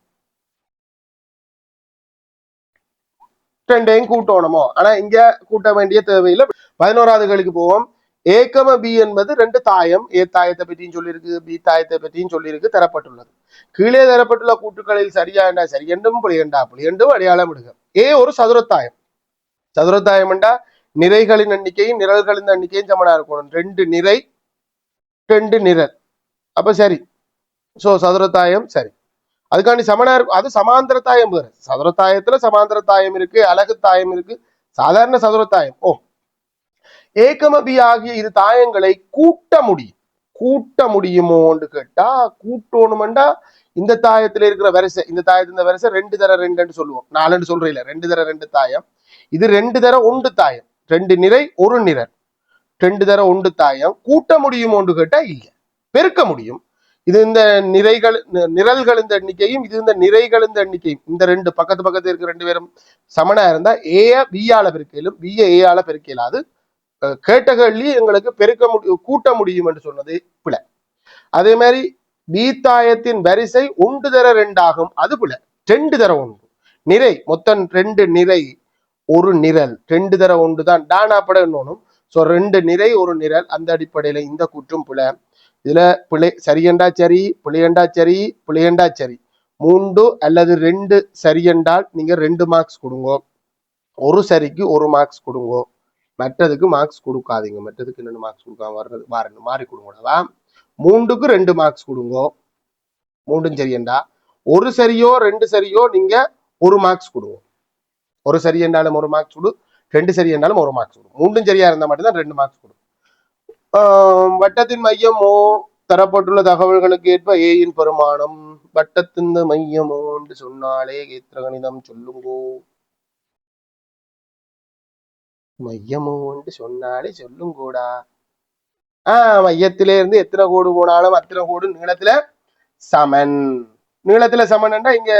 ரெண்டையும் கூட்டணுமோ. ஆனா இங்க கூட்ட வேண்டிய தேவையில்லை. 11வது கேள்விக்கு போவோம். ஏகம பி என்பது 2 தாயம், ஏ தாயத்தை பற்றியும் சொல்லியிருக்கு, பி தாயத்தை பற்றியும் சொல்லியிருக்கு, தரப்பட்டுள்ளது. கீழே தரப்பட்டுள்ள கூட்டுகளில் சரியாண்டா சரி என்றும் புளியண்டா புளி என்றும் அடையாளம் இடுக. ஏ ஒரு சதுரத்தாயம். சதுரத்தாயம் என்றா நிறைகளின் எண்ணிக்கையும் நிரல்களின் எண்ணிக்கையும் சமனா இருக்கணும். 2 நிறை 2 நிரல், அப்ப சரி. சோ சதுரத்தாயம் சரி. அதுக்காண்டி சமனா இருக்கும். அது சமாந்திர தாயம் வேறு. சதுரத்தாயத்துல சமாந்திர தாயம் இருக்கு, அலகு தாயம் இருக்கு, சாதாரண சதுரத்தாயம். ஏகம பி ஆகிய இரு தாயங்களை கூட்ட முடியுமோன்னு கேட்டா கூட்டணும்டா. இந்த தாயத்துல இருக்கிற வரிசை, இந்த தாயத்துல வரிசை 2 தர 2 சொல்லுவோம். 4 சொல்றீங்க, 2 தர 2 தாயம். இது 2 தர 1 தாயம், 2 நிறை 1 நிரல், 2 தர 1 தாயம். கூட்ட முடியுமோன்னு கேட்டா இல்ல, பெருக்க முடியும். இது இந்த நிரல்கள் இந்த எண்ணிக்கையும் இது இந்த நிறைகள் இந்த எண்ணிக்கையும் இந்த 2 பக்கத்து இருக்கிற 2 பேரும் சமனா இருந்தா ஏ பி ஆல பெருக்கலும் பி ஏ ஆல பெருக்கலாது. கேட்ட கேள்வி எங்களுக்கு பெருக்க முடியும் கூட்ட முடியும் என்று சொன்னது பிழை. அதே மாதிரி பீத்தாயத்தின் வரிசை 1 தர 2 ஆகும், அது பிழை. 2 தர 1 நிறை, மொத்தம் 2 நிறை 1 நிரல், 2 தர 1 தான் டானாப்பட என்னணும். சோ 2 நிறை 1 நிரல், அந்த அடிப்படையில இந்த கூற்றும் பிழை. இதுல பிழை சரியண்டா சரி, பிழையண்டா சரி, பிழையண்டா சரி. 3 அல்லது 2 சரியென்றால் நீங்க 2 மார்க்ஸ் கொடுங்க, ஒரு சரிக்கு 1 மார்க்ஸ் கொடுங்க, மற்றதுக்கு மார்க்ஸ் கொடுக்காதீங்க. மற்றதுக்கு 2 மார்க்ஸ் கொடுக்காம வர்றது மாறி கொடுங்கடா. 3க்கு 2 மார்க்ஸ் கொடுங்க, 3ம் சரியண்டா. ஒரு சரியோ 2 சரியோ நீங்க 1 மார்க்ஸ் கொடுங்க. ஒரு சரி என்றாலும் 1 மார்க்ஸ் கொடு, 2 சரி என்றாலும் 1 மார்க்ஸ் கொடு. 3ம் சரியா இருந்தா மட்டும்தான் 2 மார்க்ஸ் கொடு. வட்டத்தின் மையமோ தரப்பட்டுள்ள தகவல்களுக்கு ஏற்ப ஏயின் பெருமானம். வட்டத்தின் மையமோ என்று சொன்னாலே கேத்திர கணிதம் சொல்லுங்கோ. மையமோ என்று சொன்னாலே சொல்லுங்கூடா. மையத்திலே இருந்து எத்தனை கோடு போனாலும் அத்தனை கோடு நீளத்துல சமன். நீளத்துல சமன்டா இங்க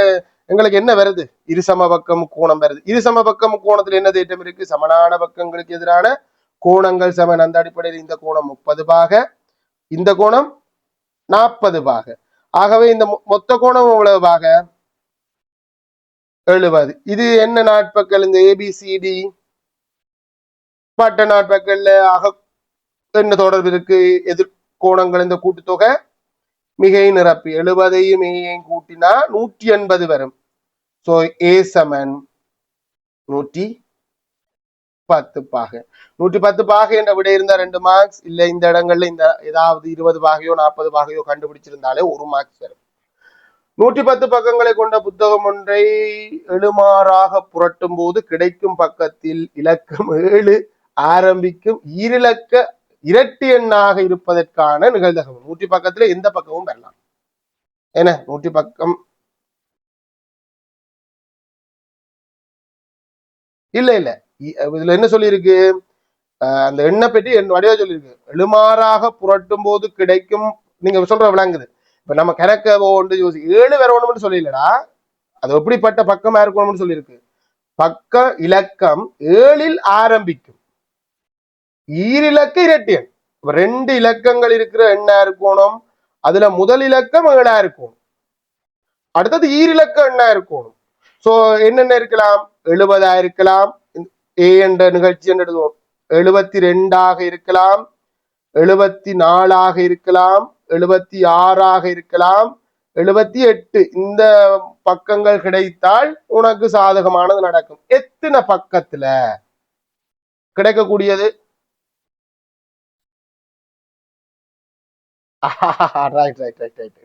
எங்களுக்கு என்ன வருது, இருசம பக்கம் கோணம் வருது. இருசம பக்கம் கோணத்துல என்ன தேட்டம் இருக்கு, சமனான பக்கங்களுக்கு எதிரான கோணங்கள் சமன். அந்த அடிப்படையில் இந்த கோணம் 30 பாக, இந்த கோணம் 40 பாக. ஆகவே இந்த மொத்த கோணம் எவ்வளவு பாக, 70. இது என்ன நாட்பக்கல், இந்த ஏபிசிடி பட்ட நாட்பக்கல்ல என்ன தொடர்பு இருக்கு? எதிர்கோணங்கள் இந்த கூட்டுத்தொகை மிகை நிரப்பி 70ஐயும் மிகையையும் கூட்டினா 180 வரும். சோ ஏ சமன் 110 பாகை. 110 பாகை என்ற விட இருந்தா 2 மார்க்ஸ். இல்ல இந்த இடங்கள்ல இந்த ஏதாவது 20 பாகையோ 40 பாகையோ கண்டுபிடிச்சிருந்தாலே 1 மார்க்ஸ் வரும். 110 பக்கங்களை கொண்ட புத்தகம் ஒன்றை எழுமாறாக புரட்டும் போது கிடைக்கும் பக்கத்தில் இலக்கம் 7 ஆரம்பிக்கும் ஈரிலக்க இரட்டி எண்ணாக இருப்பதற்கான நிகழ்தகவு. 100 பக்கத்துல எந்த பக்கமும் வரலாம். என்ன 100 பக்கம் இல்ல இல்ல இதுல என்ன சொல்லியிருக்கு? அந்த எண்ணை பற்றி வடிவா சொல்லியிருக்கு. எழுமாறாக புரட்டும் போது கிடைக்கும், நீங்க சொல்ற விளங்குது. இப்ப நம்ம கணக்க ஒன்று யோசி 7 வரணும்னு சொல்லிடலடா, அது எப்படிப்பட்ட பக்கமா இருக்கணும்னு சொல்லியிருக்கு. பக்க இலக்கம் 7ல் ஆரம்பிக்கும் ஈரிலக்க இரட்டி எண். 2 இலக்கங்கள் இருக்கிற எண்ணா இருக்கணும். அதுல முதல் இலக்கம் 7ஆ இருக்கணும், அடுத்தது ஈரிலக்க எண்ணா இருக்கணும். சோ என்னென்ன இருக்கலாம்? 70 இருக்கலாம், ஏ என்ற நிகழ்ச்சி என்று எழுதுவோம். 72 இருக்கலாம், 74 இருக்கலாம், 76 இருக்கலாம், 78. இந்த பக்கங்கள் கிடைத்தால் உனக்கு சாதகமானது நடக்கும். எத்தனை பக்கத்துல கிடைக்கக்கூடியது?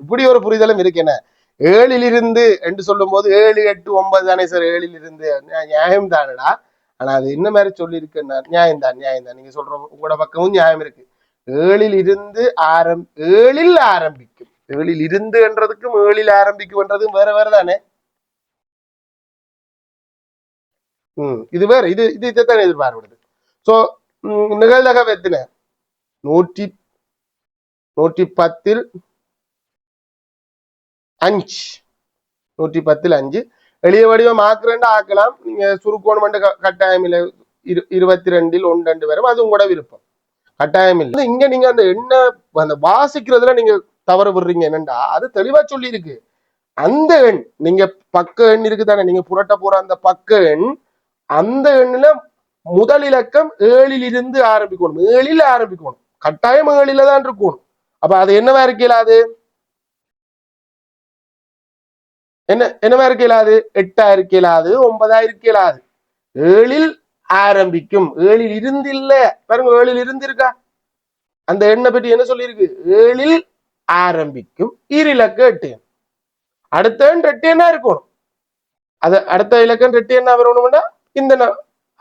இப்படி ஒரு புரிதலும் இருக்கு. என்ன 7ல் இருந்து என்று சொல்லும் போது 7, 8, 9 தானே சார் 7ல் இருந்து? நியாயம் தானடா. ஆனா அது என்ன மாதிரி சொல்லி இருக்குன்னா நியாயம் தான். நீங்க சொல்ற உங்களோட பக்கமும் நியாயம் இருக்கு. 7ல் இருந்து 7ல் ஆரம்பிக்கும். 7ல் இருந்து என்றதுக்கும் 7ல் ஆரம்பிக்கும்ன்றதும் வேற வேற தானே. இது வேற. இது இதைத்தான் எதிர்பார்ப்படுது. சோ நிகழ்தகவு எத்தனை? 110ல் 5. 110ல் 5. எளிய வடிவம் ஆக்குறேன் ஆக்கலாம். நீங்க சுருக்கோணம் கட்டாயம் இல்லை. 22ல் 1 வரும். அது உங்களோட விருப்பம், கட்டாயம் இல்லை. இங்க நீங்க அந்த எண்ணை அந்த வாசிக்கிறதுல நீங்க தவறு விடுறீங்க. என்னண்டா அது தெளிவா சொல்லி இருக்கு. அந்த எண் நீங்க பக்க எண் இருக்கு தானே, நீங்க புரட்ட போற அந்த பக்க எண், அந்த எண்ணுல முதல் இலக்கம் 7ல் இருந்து ஆரம்பிக்கணும். 7ல் ஆரம்பிக்கணும், கட்டாயம் 7ல தான் இருக்கணும். அப்ப அது என்னவா இருக்கலாது? என்னவா இருக்கலாது? 8ஆ இருக்கலாது, 9ஆ இருக்கலாது. 7ல் ஆரம்பிக்கும். 7ல் இருந்து இல்ல பாருங்க, 7ல் இருந்து இருக்கா? அந்த எண்ணை பற்றி என்ன சொல்லியிருக்கு? 7ல் ஆரம்பிக்கும் ஈரிலக்க 8 எண். அடுத்த எண் 2 எண்ணா இருக்கணும். அது அடுத்த இலக்கம் 2 எண்ணா வரணும்னா இந்த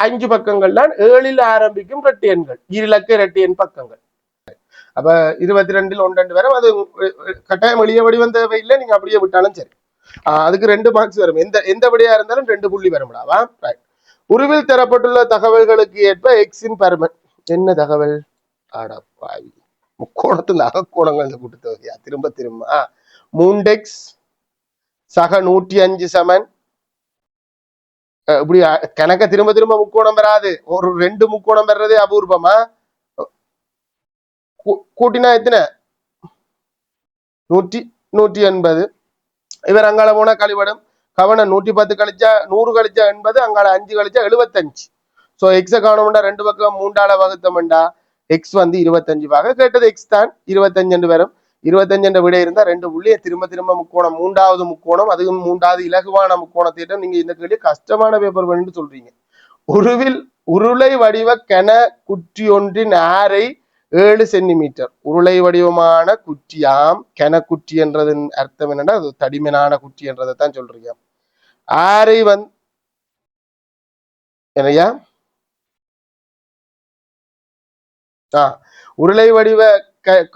5 பக்கங்கள் தான் 7ல் ஆரம்பிக்கும் 2 எண்கள், ஈரிலக்க 2 எண் பக்கங்கள். அப்ப 22ல் 1 வரும். அது கட்டாயம் எளிய வடிவம் தேவையில்லை, நீங்க அப்படியே விட்டாலும் சரி. அதுக்கு 2 மார்க்ஸ் வரும். எந்த விடையா இருந்தாலும் 2 புள்ளி வரும்டாவா. உருவில் தரப்பட்டுள்ள தகவல்களுக்கு ஏற்ப எக்ஸின் பருமன். என்ன தகவல்? அடப்பாவி, முக்கோணத்துல அகக்கோணங்கள் இந்த கூட்டுத்தொகையா? திரும்ப 3x சக 105 சமன். இப்படி கணக்க திரும்ப முக்கோணம் வராது. ஒரு 2 முக்கோணம் வர்றதே அபூர்வமா. கூட்டினா எத்தனை? 180. இவர் அங்கால போனா கழிவடும். கவனம், 110 கழிச்சா 100 கழிச்சா 80, அங்கால 5 கழிச்சா 75. சோ எக்ஸ காணோம்டா 2 பக்கம் 3ஆல வகுத்தோம்டா எக்ஸ் வந்து 25 பாக. கேட்டது எக்ஸ் தான், 25 வரும். 25 விட இருந்தா 2 புள்ளியை திரும்ப முக்கோணம், 3வது முக்கோணம், அதுவும் 3வது இலகுவான முக்கோணத்திட்ட நீங்க இந்த கேள்வி கஷ்டமான பேப்பர் வேணும்னு சொல்றீங்க. உருளை வடிவ கன குற்றி ஒன்றின் ஆரை 7 சென்டிமீட்டர். உருளை வடிவமான குற்றியாம். கன குற்றி என்றதன் அர்த்தம் என்னன்னா அது தடிமனான குற்றி என்றதைத்தான் சொல்றீங்க. ஆரை என்னையா? உருளை வடிவ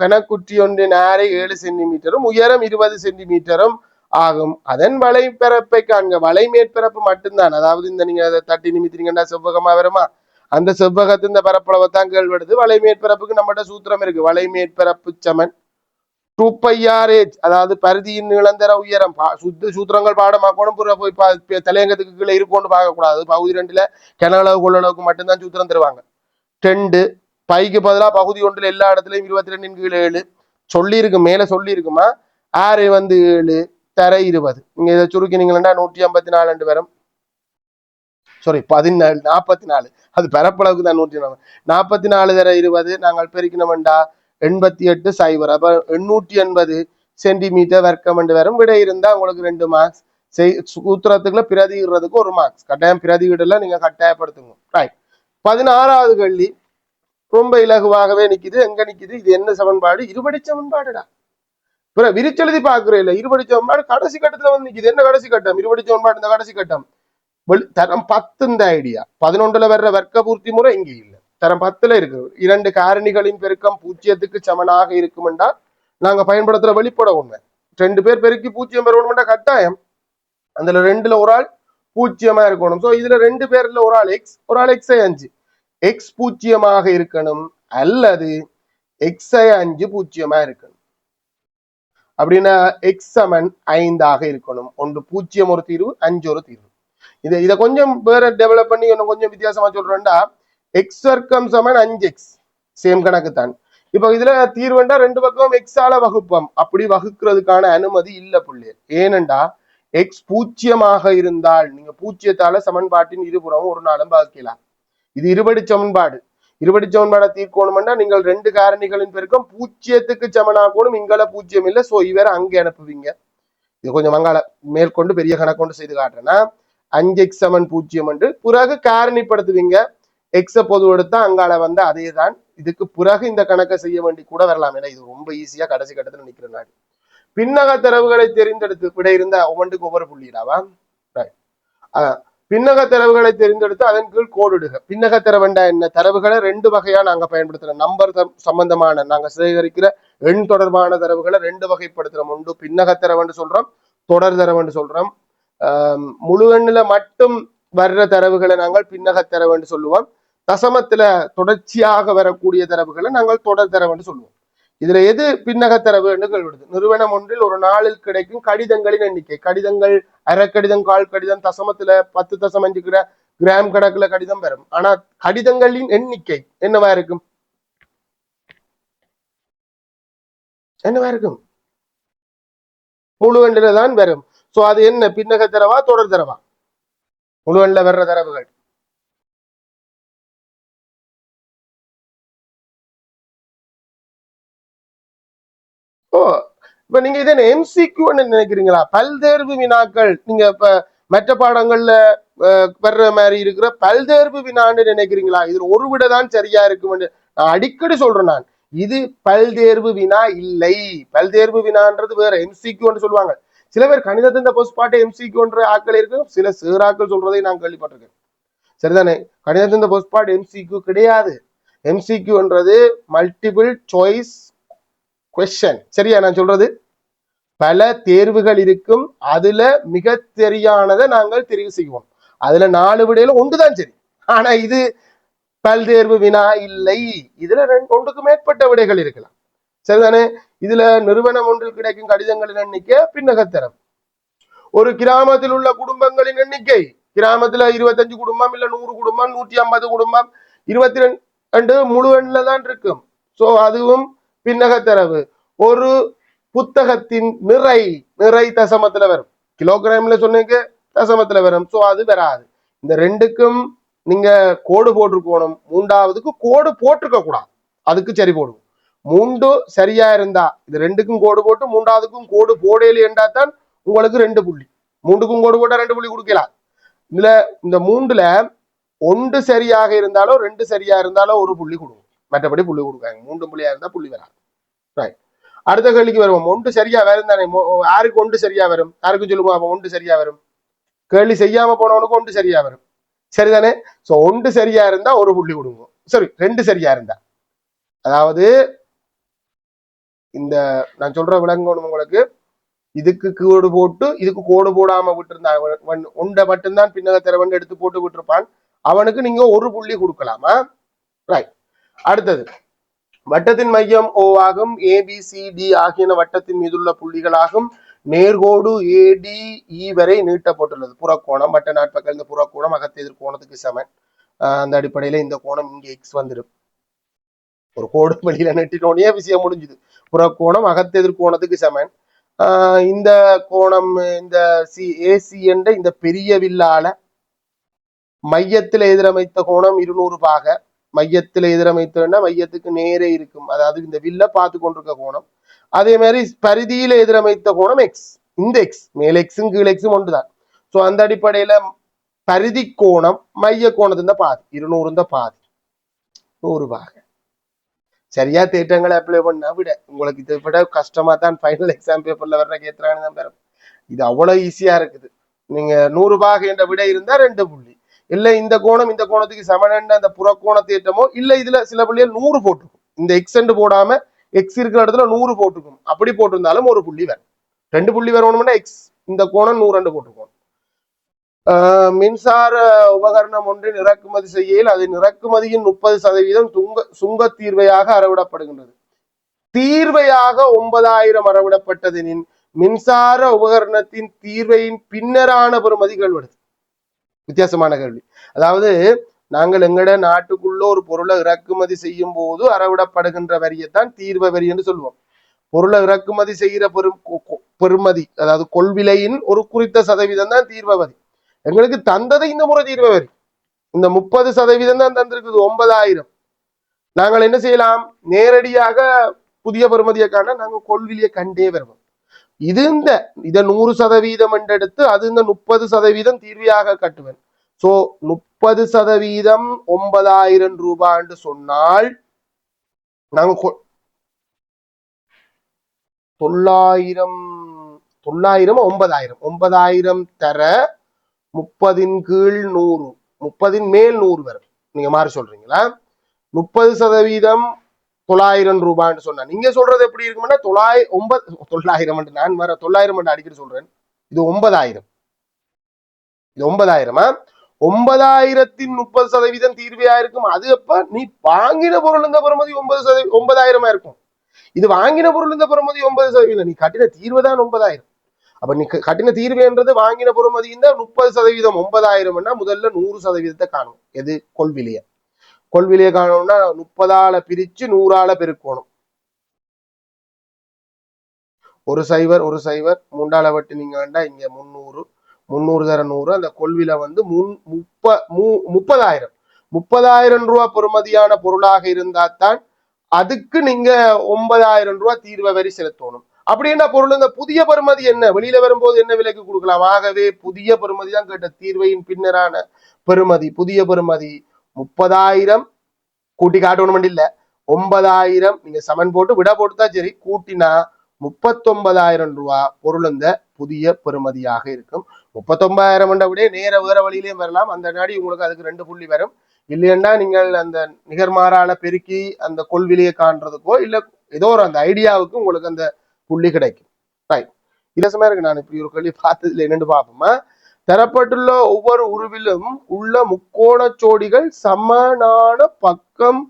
கனக்குற்றி ஒன்றின் ஆரை 7 சென்டிமீட்டரும் உயரம் 20 சென்டிமீட்டரும் ஆகும். அதன் வலைப்பரப்பை காண்க. வலை மேற்பரப்பு மட்டும்தான். அதாவது இந்த நீங்க அதை தட்டி நிமித்தினீங்கன்னா செவ்வகமா வருமா? அந்த செவ்வகத்து இந்த பரப்பளவை தான் கேள்விடுது. வலை மேற்பரப்புக்கு நம்மகிட்ட சூத்திரம் இருக்கு. வலை மேற்பரப்பு சமன் 2πr/h. அதாவது பரிதியின் நிலந்தர உயரம். சூத்திரங்கள் பாடமாக்கணும். போய் தலையங்கத்துக்கு கீழே இருக்கும்னு பார்க்க கூடாது. பகுதி 2ல கனளவு கொள்ளளவுக்கு மட்டும்தான் சூத்திரம் தருவாங்க. 2 பைக்கு பதிலா பகுதி 1ல எல்லா இடத்துலயும் 22 கீழே 7 சொல்லி இருக்கு. மேல சொல்லி இருக்குமா? ஆறு வந்து 7 தர 20. நீங்க இதை சுருக்கினீங்கன்னா 154 வரும். சாரி 14 44, அது பரப்பளவுக்கு தான் 140. 44 தர 20 நாங்கள் பெருக்கினோம்டா 88 சைபர், அப்ப 880 சென்டிமீட்டர் வர்க்கம் என்று வரும். விடை இருந்தா உங்களுக்கு 2 மார்க்ஸ். சூத்திரத்துக்குள்ள பிரதியிடுறதுக்கு 1 மார்க்ஸ். கட்டாயம் பிரதியிடல நீங்க கட்டாயப்படுத்துங்க. ரைட். 16வது கேள்வி ரொம்ப இலகுவாகவே நிக்குது. எங்க நிக்குது? இது என்ன சமன்பாடு? இருபடி சமன்பாடுடா. விரிச்செழுதி பாக்குறேன் இல்ல, இருபடி சமன்பாடு கடைசி கட்டத்துல வந்து நிக்குது. என்ன கடைசி கட்டம்? இருபடி சமன்பாடு இந்த கடைசி கட்டம். தரம் 10 இந்த ஐடியா. 11ல வர்ற வர்க்க பூர்த்தி முறை இங்க இல்ல, தரம் 10ல இருக்கு. 2 காரணிகளின் பெருக்கம் 0க்கு சமனாக இருக்கும் என்றால் நாங்க பயன்படுத்துற வெளிப்பட உண்மை. 2 பேர் பெருக்கி 0 பெறணும்னா கட்டாயம் அதுல 2ல ஒரு ஆள் 0 இருக்கணும். சோ இதுல 2 பேர்ல ஒரு ஆள் எக்ஸ், ஒரு ஆள் எக்ஸை 5. எக்ஸ் 0 இருக்கணும் அல்லது எக்ஸை 5 0 இருக்கணும். அப்படின்னா எக்ஸ் சமன் 5 இருக்கணும். 1 0 ஒரு தீர்வு, 5 ஒரு தீர்வு. இதை கொஞ்சம் வேற டெவலப் பண்ணி இன்னும் கொஞ்சம் வித்தியாசமா சொல்றேன்டா, எக்ஸ் வர்க்கம் சமன் 5x, சேம் கணக்கு தான். இப்ப இதுல தீர்வுண்டா 2 பக்கம் எக்ஸால வகுப்பம். அப்படி வகுக்கிறதுக்கான அனுமதி இல்ல புள்ளி. ஏனென்றா எக்ஸ் 0 இருந்தால் நீங்க 0ஆல சமன்பாட்டின் இருபுறமும் ஒரு நாளும் வகுக்கலாம். இது இருபடி சமன்பாடு. இருபடி சமன்பாடை தீர்க்கணும்னா நீங்கள் 2 காரணிகளின் பெருக்கம் 0க்கு சமனாகணும். இங்கால 0 இல்லை. சோ இவரை அங்கே அனுப்புவீங்க. இது கொஞ்சம் மங்கால மேற்கொண்டு பெரிய கணக்கொண்டு செய்து காட்டுறேன்னா 5x சமன் 0 என்று பிறகு காரணிப்படுத்துவீங்க. எக்ஸ பொது எடுத்தா அங்கால வந்து அதே தான். இதுக்கு பிறகு இந்த கணக்கை செய்ய வேண்டி கூட வரலாம். ஏன்னா இது ரொம்ப ஈஸியா கடைசி கட்டத்துல நிக்கிற நாடு. பின்னக தரவுகளை தெரிந்தெடுத்து விட இருந்த ஒவ்வொன்றுக்கு ஒவ்வொரு புள்ளிடாவா. பின்னக தரவுகளை தெரிந்தெடுத்து அதன் கீழ் கோடிடுக. பின்னக தரவுண்டா என்ன? தரவுகளை 2 வகையா நாங்க பயன்படுத்துறோம். நம்பர் சம்பந்தமான நாங்க சேகரிக்கிற எண் தொடர்பான தரவுகளை 2 வகைப்படுத்துறோம். ஒன்று பின்னக தரவுன்னு சொல்றோம், தொடர் தரவுன்னு சொல்றோம். முழு எண்ணுல மட்டும் வர்ற தரவுகளை நாங்கள் பின்னக தரவுன்னு சொல்லுவோம். தசமத்துல தொடர்ச்சியாக வரக்கூடிய தரவுகளை நாங்கள் தொடர் தரவுன்னு சொல்லுவோம். இதுல எது பின்னக தரவு என்று கேள்விடுது. நிறுவனம் ஒன்றில் ஒரு நாளில் கிடைக்கும் கடிதங்களின் எண்ணிக்கை. கடிதங்கள் அரை கடிதம், கால் கடிதம், தசமத்துல 10.5 கிராம் கணக்குல கடிதம் வரும். ஆனா கடிதங்களின் எண்ணிக்கை என்னவா இருக்கும்? என்னவா இருக்கும்? முழு எண்ணில தான் வரும். சோ அது என்ன? பின்னக தரவா தொடர் தரவா? முழு எண்ணில வர்ற தரவுகள். ஓ, இப்ப நீங்க இதை எம்சிக்யூ நினைக்கிறீங்களா? பல்தேர்வு வினாக்கள் நீங்க இப்ப மற்ற பாடங்கள்ல வர்ற மாதிரி இருக்கிற பல்தேர்வு வினான்னு நினைக்கிறீங்களா? இதுல ஒரு விட தான் சரியா இருக்கும். நான் அடிக்கடி சொல்றேன். நான் இது பல்தேர்வு வினா இல்லை. பல்தேர்வு வினான்றது வேற, எம்சிக்யூன்னு சொல்லுவாங்க. சில பேர் கணிதத்தின் போஸ்ட் பாட்டு எம்சிக்யூன்ற ஆக்கள் இருக்கு. சில சேராக்கள் சொல்றதை நான் கேள்விப்பட்டிருக்கேன். சரிதானே? கணிதத்தின் போஸ்ட் பாட்டு எம்சிக்யூ கிடையாது. எம்சிக்யூன்றது மல்டிபிள் சாய்ஸ் கொஸ்டின். சரியா நான் சொல்றது? பல தேர்வுகள் இருக்கும். அதுல மிக சரியானதை நாங்கள் தெரிவு செய்வோம். அதுல 4 விடையில ஒன்றுதான் சரி. ஆனா இது பல்தேர்வு வினா இல்லை. இதுல 1க்கு மேற்பட்ட விடைகள் இருக்கலாம். சரிதானே? இதுல நிறுவனம் ஒன்றில் கிடைக்கும் கடிதங்களின் எண்ணிக்கை பின்னகத்தரம். ஒரு கிராமத்தில் உள்ள குடும்பங்களின் எண்ணிக்கை, கிராமத்துல 25 குடும்பம் இல்ல 100 குடும்பம், 150 குடும்பம், 22 முழு எண்ணில தான் இருக்கும். சோ அதுவும் பின்னகத்தரவு. ஒரு புத்தகத்தின் நிறை தசமத்துல வரும். கிலோகிராம்ல சொன்னீங்க, தசமத்துல வரும். சோ அது வராது. இந்த 2க்கும் நீங்க கோடு போட்டிருக்கணும். 3வதுக்கு கோடு போட்டிருக்க கூடாது. அதுக்கு சரி போடுவோம். 3 சரியா இருந்தா இது 2க்கும் கோடு போட்டு 3வதுக்கும் கோடு போடல என்றா தான் உங்களுக்கு 2 புள்ளி. 3க்கும் கோடு போட்டா 2 புள்ளி கொடுக்கலாம். இதுல இந்த 3ல 1 சரியாக இருந்தாலோ 2 சரியா இருந்தாலோ 1 புள்ளி கொடுக்கும். மற்றபடி புள்ளி கொடுக்காங்க. 3 புள்ளியா இருந்தா புள்ளி வராது. ரைட். அடுத்த கேள்விக்கு வருவோம். 1 சரியா வரும் தானே? யாருக்கு 1 சரியா வரும்? யாருக்கும் சொல்லுவோம். அப்ப 1 சரியா வரும். கேள்வி செய்யாம போனவனுக்கு 1 சரியா வரும். சரிதானே? சோ 1 சரியா இருந்தா 1 புள்ளி கொடுங்க. சரி, 2 சரியா இருந்தா, அதாவது இந்த நான் சொல்ற விளங்கணும் உங்களுக்கு. இதுக்கு கோடு போட்டு இதுக்கு கோடு போடாம விட்டுருந்தான், ஒன்றை மட்டும்தான் பின்னக திறவன் எடுத்து போட்டு விட்டுருப்பான். அவனுக்கு நீங்க 1 புள்ளி கொடுக்கலாமா? ரைட். அடுத்தது, வட்டத்தின் மையம் O ஆகும். ABCD ஆகியன வட்டத்தின் மீதுள்ள புள்ளிகளாகும். நேர்கோடு ADE வரை நீட்டப்பட்டுள்ளது. புறக்கோணம் வட்ட நாட்பக்கல். இந்த புறக்கோணம் அகத்தெதிர் கோணத்துக்கு சமன். அந்த அடிப்படையில இந்த கோணம் இங்க எக்ஸ் வந்துடும். ஒரு கோடு வெளியில நெட்டினோடனே விஷயம் முடிஞ்சுது. புறக்கோணம் அகத்தெதிர் கோணத்துக்கு சமன். இந்த கோணம் இந்த AC என்ற இந்த பெரிய வில்லால மையத்தில் எதிரமைத்த கோணம் 200 பாக. மையத்தில் எதிரமைத்தா மையத்துக்கு நேரே இருக்கும், அதாவது இந்த வில்ல பார்த்து கொண்டிருக்க கோணம். அதே மாதிரி பரிதியில எதிரமைத்த கோணம் எக்ஸ். இந்த எக்ஸ் மேல் எக்ஸும் கீழ் எக்ஸும் ஒன்றுதான். ஸோ அந்த அடிப்படையில பரிதி கோணம் மைய கோணத்தின் பாதி 200 பாதி 100 பாக. சரியா தேற்றங்களை அப்ளை பண்ணா விட உங்களுக்கு இதை விட கஷ்டமா தான் ஃபைனல் எக்ஸாம் பேப்பர்ல வர்ற கேட்கிறான்னு தான் பெறும். இது அவ்வளவு ஈஸியா இருக்குது. நீங்க 100 பாக என்ற விட இருந்தா 2 புள்ளி, இல்ல இந்த கோணம் இந்த கோணத்துக்கு சமனண்ட அந்த புறக்கோண தேற்றமோ, இல்ல இதுல சில புள்ளிகள் 100 போட்டுக்கும். இந்த எக்ஸ் போடாம எக்ஸ் இருக்கிற இடத்துல 100 போட்டுக்கும். அப்படி போட்டிருந்தாலும் ஒரு புள்ளி வரும். 2 புள்ளி வரணும்னா எக்ஸ் இந்த கோணம் 100 போட்டுக்கும். மின்சார உபகரணம் ஒன்றின் இறக்குமதி செய்யல் அதன் இறக்குமதியின் 30% சுங்க தீர்வையாக அறவிடப்படுகின்றது. தீர்வையாக 9000 அறவிடப்பட்டதெனின் மின்சார உபகரணத்தின் தீர்வையின் பின்னரான பெறுமதி கேள்வெடுது. வித்தியாசமான கேள்வி. அதாவது நாங்கள் எங்கட நாட்டுக்குள்ள ஒரு பொருளை இறக்குமதி செய்யும் போது அறவிடப்படுகின்ற வரியைத்தான் தீர்வை வரி என்று சொல்லுவோம். பொருளை இறக்குமதி செய்கிற பெறுமதி, அதாவது கொள்விலையின் ஒரு குறித்த சதவீதம் தான் தீர்வை வரி. எங்களுக்கு தந்ததை இந்த முறை தீர்வை வரி இந்த 30% தான் தந்திருக்குது 9000. நாங்கள் என்ன செய்யலாம், நேரடியாக புதிய பெறுமதியை காண நாங்கள் கொள்விலையை கண்டே வருவோம். இது இதை 100% என்றெடுத்து அது இந்த 30% தீர்வையாக கட்டுவேன். சோ 30% 9000 ரூபாய் என்று சொன்னால் நாங்க 900 9000 தர 30 கீழ் 100 30 மேல் 100 வரும். நீங்க மாறி சொல்றீங்களா? 30% 900 ரூபாய்ன்னு சொன்னா நீங்க சொல்றது எப்படி இருக்கும்னா 900 நான் வர 900 அடிக்கடி சொல்றேன். இது 9000 இது 9000 9000த்தின் 30% தீர்வையா இருக்கும். அது எப்ப நீ வாங்கின பொருள் இந்த பெறுமதி 9000 இருக்கும். இது வாங்கின பொருள் இந்த பெறுமதி 9%, நீ கட்டின தீர்வு தான் 9000. அப்ப நீ கட்டின தீர்வுன்றது வாங்கின பொறுமதி இந்த 30% 9000 முதல்ல 100% காணும். எது கொள்விலைய காணணும்னா 30ஆல பிரிச்சு 100ஆல பெருக்கணும். ஒரு சைவர் 3ஆல வட்டு நீங்க வேண்டா இங்க 300 தர 100 அந்த கொள்வில 30,000 ரூபாய் பெறுமதியான பொருளாக இருந்தா தான் அதுக்கு நீங்க 9000 ரூபாய் தீர்வை வரி செலுத்தணும். அப்படின்னா பொருள் இந்த புதிய பெறுமதி என்ன வெளியில வரும்போது என்ன விலைக்கு கொடுக்கலாம். ஆகவே புதிய பெறுமதி தான் கேட்ட தீர்வையின் பின்னரான பெறுமதி. புதிய பெறுமதி 30,000 கூட்டி காட்டணும் இல்ல 9000 நீங்க சமன் போட்டு விட போட்டுதான் சரி, கூட்டினா 39,000 ரூபாய் பொருள் இந்த புதிய பெறுமதியாக இருக்கும். 39,000 விட நேர வேற வழியிலையும் வரலாம். அந்த நாடி உங்களுக்கு அதுக்கு 2 புள்ளி வரும். இல்லைன்னா நீங்கள் அந்த நிகர்மாறால பெருக்கி அந்த கொள்விலையை காண்றதுக்கோ இல்ல ஏதோ ஒரு அந்த ஐடியாவுக்கு உங்களுக்கு அந்த புள்ளி கிடைக்கும். இலசமா இருக்கு. நான் இப்படி ஒரு கேள்வி பார்த்ததுல என்னன்னு பார்ப்போமா. தரப்பட்டுள்ள ஒவ்வொரு உருவிலும் உள்ள முக்கோண சோடிகள் சமனான பக்கம்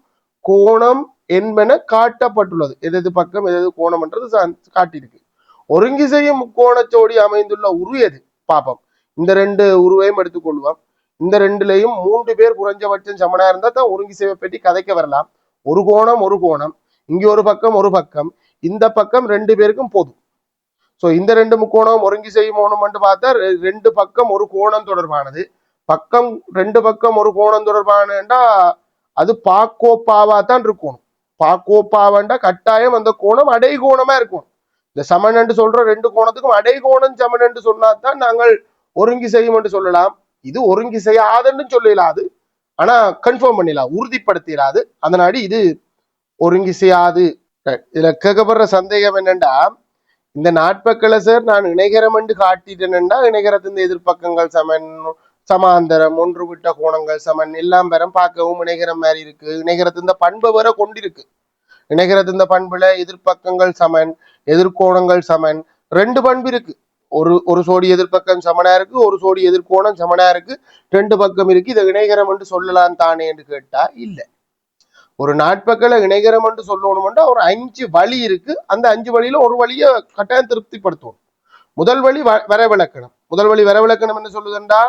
கோணம் என்பன காட்டப்பட்டுள்ளது. எது பக்கம் எது கோணம் என்றது காட்டியிருக்கு. ஒருங்கி செய்யும் முக்கோண சோடி அமைந்துள்ள உரு எது பாப்போம். இந்த 2 உருவையும் எடுத்துக்கொள்வோம். இந்த 2லயும் 3 பேர் குறைஞ்சபட்சம் சமனா இருந்தா தான் ஒருங்கி செய்ய பற்றி கதைக்க வரலாம். ஒரு கோணம் இங்க ஒரு பக்கம் இந்த பக்கம் 2 பேருக்கும் போதும். சோ இந்த 2 முக்கோணம் ஒருங்கி செய்யும் கோணம் பார்த்தா 2 பக்கம் ஒரு கோணம் தொடர்பானது. 2 பக்கம் ஒரு கோணம் தொடர்பானண்டா அது பாக்கோப்பாவா தான் இருக்கணும். பாக்கோப்பாவண்டா கட்டாயம் அந்த கோணம் அடை கோணமா இருக்கும். இந்த சமன் என்று சொல்ற 2 கோணத்துக்கும் அடை கோணம் சமன் என்று சொன்னாதான் நாங்கள் ஒருங்கி செய்யும் என்று சொல்லலாம். இது ஒருங்கி செய்யாதுன்னு சொல்லலாது, ஆனா கன்ஃபார்ம் பண்ணிடலாம், உறுதிப்படுத்தலாது. அதனாடி இது ஒருங்கி செய்யாது. இதுல கேட்கப்படுற சந்தேகம் என்னண்டா, இந்த நாட்பக்களை சார் நான் இணைகரம் என்று காட்டிட்டேன்னா இணைகரத்தின் எதிர்பக்கங்கள் சமன் சமாந்தரம் ஒன்று விட்ட கோணங்கள் சமன் எல்லாம் பெறம் பார்க்கவும் இணைகரம் மாதிரி இருக்கு. இணைகரத்தின் பண்பை வேற கொண்டிருக்கு. இணைகரத்தின் பண்புல எதிர்பக்கங்கள் சமன் எதிர்கோணங்கள் சமன் 2 பண்பு இருக்கு. ஒரு சோடி எதிர்பக்கம் சமனா இருக்கு, ஒரு சோடி எதிர்கோணம் சமனா இருக்கு, 2 பக்கம் இருக்கு. இதை இணைகரம் என்று சொல்லலாம் தானே என்று கேட்டா இல்ல. ஒரு நாட்பக்களை இணைகரம் என்று சொல்லணும்னா ஒரு 5 வழி இருக்கு. அந்த 5 வழியில ஒரு வழியை கட்டாயம் திருப்திப்படுத்தணும். முதல் வழி வரவிலக்கணம். என்ன சொல்லுதுண்டா,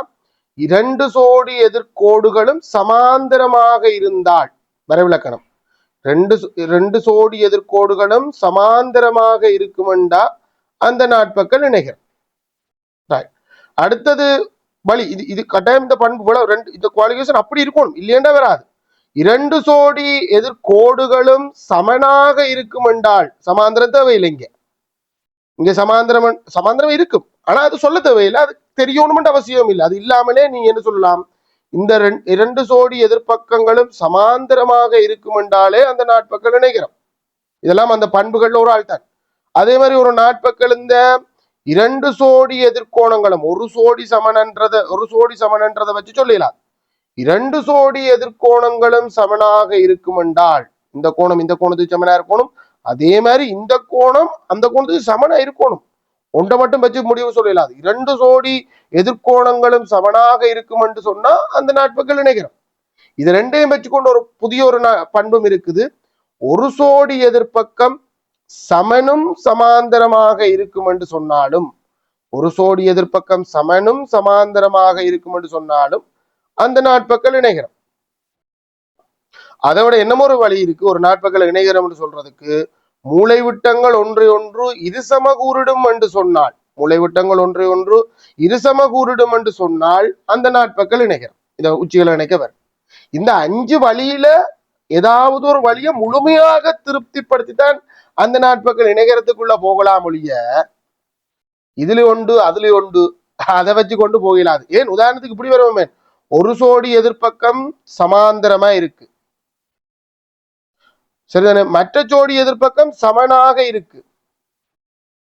2 சோடி எதிர்கோடுகளும் சமாந்தரமாக இருந்தால் வரவிலக்கணம் 2 சோடி எதிர்கோடுகளும் சமாந்தரமாக இருக்குமெண்டா அந்த நாட்பக்கள் இணைகரம். அடுத்தது வழி இது இது கட்டாயம் இந்த பண்புகளை ரெண்டு இந்த குவாலிஃபிகேஷன் அப்படி இருக்கணும், இல்லையென்றா வராது. இரண்டு சோடி எதிர்கோடுகளும் சமனாக இருக்கும் என்றால் சமாந்திரம் தேவையில்லை. இங்க சமாந்திரம் இருக்கும், ஆனா அது சொல்ல தேவையில்லை, அது தெரியணும்னு அவசியம் இல்லை. அது இல்லாமலே நீ என்ன சொல்லலாம், இந்த இரண்டு சோடி எதிர்பக்கங்களும் சமாந்தரமாக இருக்கும் என்றாலே அந்த நாட்பக்கள் இணைகிறோம். இதெல்லாம் அந்த பண்புகள்ல ஒரு ஆள் தான். அதே மாதிரி ஒரு நாட்பக்கள் இந்த இரண்டு சோடி எதிர்கோணங்களும் ஒரு சோடி சமனன்றதை வச்சு சொல்லலாம். இரண்டு சோடி எதிர்கோணங்களும் சமனாக இருக்கும் என்றால் இந்த கோணம் இந்த கோணத்துக்கு சமனா இருக்கணும், அதே மாதிரி இந்த கோணம் அந்த கோணத்துக்கு சமனா இருக்கணும். ஒன்றை மட்டும் வச்சு முடிவு சொல்லலாது. இரண்டு சோடி எதிர்கோணங்களும் சமனாக இருக்கும் என்று சொன்னா அந்த நாட்பக்கள் இணைகிறோம். இது ரெண்டையும் வச்சுக்கொண்டு ஒரு புதிய ஒரு பண்பும் இருக்குது. ஒரு சோடி எதிர்பக்கம் சமனும் சமாந்தரமாக இருக்கும் என்று சொன்னாலும், ஒரு சோடி எதிர்பக்கம் சமனும் சமாந்தரமாக இருக்கும் என்று சொன்னாலும் அந்த நாட்பக்கள் இணைகிறோம். அதை விட என்னமோ ஒரு வழி இருக்கு ஒரு நாட்பக்கள் இணைகிறோம் என்று சொல்றதுக்கு. மூளைவிட்டங்கள் ஒன்றை ஒன்று இருசம கூறிடும் என்று சொன்னால், மூளைவிட்டங்கள் ஒன்றை ஒன்று இருசம கூறிடும் என்று சொன்னால் அந்த நாட்பக்கள் இணைகிறோம். இதை உச்சிகளை இணைக்க வரும். இந்த 5 வழியில ஏதாவது ஒரு வழியை முழுமையாக திருப்திப்படுத்தித்தான் அந்த நாட்பக்கள் இணைகிறதுக்குள்ள போகலாம் ஒழிய இதுல ஒன்று அதுல ஒன்று அதை வச்சு கொண்டு போகலாது. ஏன் உதாரணத்துக்கு இப்படி வருவோமே, ஒரு சோடி எதிர்பக்கம் சமாந்தரமா இருக்கு, சரிதானே, மற்ற ஜோடி எதிர்பக்கம் சமனாக இருக்கு.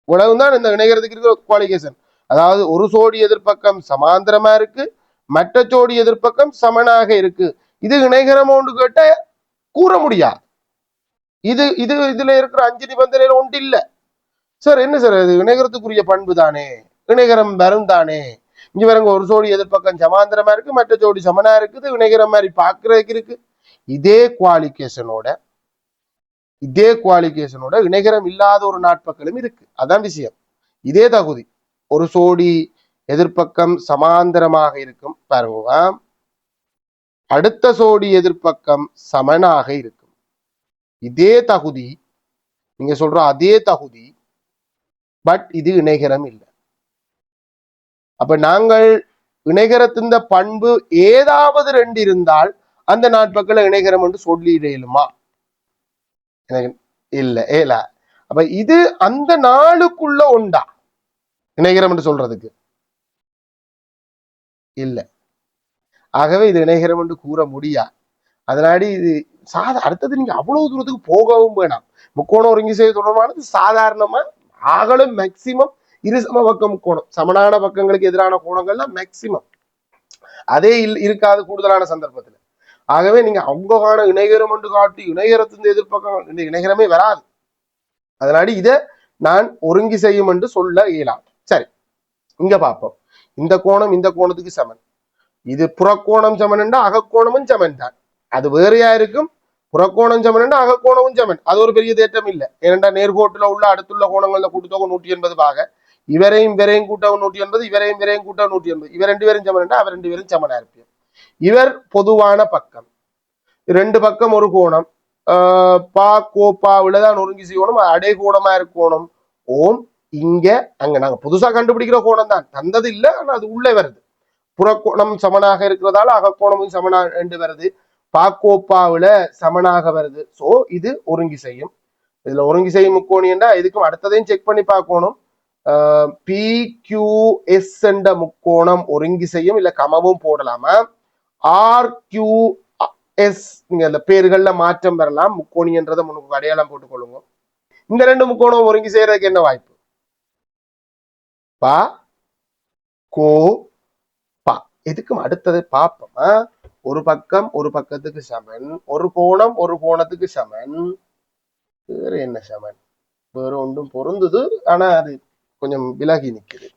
உலகம்தான் இந்த இணைகிறதுக்கு இருக்கிற குவாலிஃபிகேஷன். அதாவது ஒரு சோடி எதிர்பக்கம் சமாந்தரமா இருக்கு, மற்ற ஜோடி எதிர்பக்கம் சமனாக இருக்கு. இது இணைகிறமோன்னு கேட்ட கூற முடியாது. இது இது இதுல இருக்கிற 5 நிபந்தனைகள் ஒன்று இல்ல சார். என்ன சார் இது இணைகிறதுக்குரிய பண்பு தானே, இணைகரம் வரும் தானே. இங்க வரங்க ஒரு ஜோடி எதிர்பக்கம் சமாந்தரமா இருக்கு, மற்ற ஜோடி சமனா இருக்குது, இணைகிற மாதிரி பாக்குறதுக்கு இருக்கு. இதே குவாலிஃபிகேஷனோட இணைகரம் இல்லாத ஒரு நாட்பக்களும் இருக்கு. அதான் விஷயம். இதே தகுதி ஒரு சோடி எதிர்பக்கம் சமாந்தரமாக இருக்கும் பாருங்க, அடுத்த சோடி எதிர்பக்கம் சமனாக இருக்கும். இதே தகுதி நீங்க சொல்ற அதே தகுதி, பட் இது இணைகரம் இல்லை. அப்ப நாங்கள் இணைகரத்தின் பண்பு ஏதாவது 2 இருந்தால் அந்த நாட்பக்களை இணைகரம் என்று சொல்லிடுமா? இல்ல ஏல. அப்ப இது அந்த நாளுக்குள்ள உண்டா இணைகரம் என்று சொல்றதுக்கு இல்ல. ஆகவே இது இணைகரம் என்று கூற முடியாது. அதனால இது அடுத்தது நீங்க அவ்வளவு தூரத்துக்கு போகவும் வேணாம். முக்கோணம் ஒருங்கி செய்ய தொடர்பானது சாதாரணமா ஆகலும் மேக்சிமம் இருசம பக்கம் முக்கோணம், சமனான பக்கங்களுக்கு எதிரான கோணங்கள்லாம் மேக்சிமம் அதே இருக்காது கூடுதலான சந்தர்ப்பத்துல. ஆகவே நீங்க அவங்ககான இணைகரம் என்று காட்டி இணைகரத்தின் எதிர்ப்பக்கம் இந்த இணைகரமே வராது. அதனால இதை நான் ஒருங்கி செய்யும் என்று சொல்ல இயலாது. சரி, இங்க பார்ப்போம். இந்த கோணம் இந்த கோணத்துக்கு சமன். இது புறக்கோணம் சமன் என்றா அகக்கோணமும் சமன் தான். அது வேறையா இருக்கும். புறக்கோணம் சமன் என்றா அகக்கோணமும் சமன். அது ஒரு பெரிய தேட்டம் இல்லை. ஏனென்றா நேர்கோட்டுல உள்ள அடுத்துள்ள கோணங்கள்ல கூட்டுத்தொகை 180 பாக, இவரையும் கூட்டவும் 180, இவரையும் கூட்டவும் 180. இவர் 2 பேரும் சமன் என்றா அவர் 2 பேரும் சமனா இருப்பார். இவர் பொதுவான பக்கம், 2 பக்கம் ஒரு கோணம், பா கோப்பாவில்தான் ஒருங்கி செய்யணும், அடை கோணமா இருக்கணும். ஓம் இங்க அங்க நாங்க புதுசா கண்டுபிடிக்கிற கோணம் தான், தந்தது இல்லை, ஆனா அது உள்ளே வருது. புறக்கோணம் சமனாக இருக்கிறதால அகக்கோணமும் சமனா என்று வருது, பாக்கோப்பாவில சமனாக வருது. சோ இது ஒருங்கி செய்யும். இதுல ஒருங்கி செய்யும் முக்கோணி என்றா இதுக்கும் அடுத்ததையும் செக் பண்ணி பார்க்கணும். PQS என்ற முக்கோணம் ஒருங்கி செய்யும், இல்ல கமவும் போடலாமா. RQS நீங்க அந்த பேர்கள்ல மாற்றம் வரலாம். முக்கோணி என்றதை முன்னுக்கு அடையாளம் போட்டுக் கொள்ளுங்க. இந்த 2 முக்கோணம் ஒருங்கி செய்யறதுக்கு என்ன வாய்ப்பு? பா கோ பா. எதுக்கும் அடுத்தது பார்ப்போமா. ஒரு பக்கம் ஒரு பக்கத்துக்கு சமன், ஒரு கோணம் ஒரு கோணத்துக்கு சமன். வேற என்ன சமன்? வேற ஒன்றும் பொருந்துது, ஆனா அது கொஞ்சம் விலகி நிக்குது.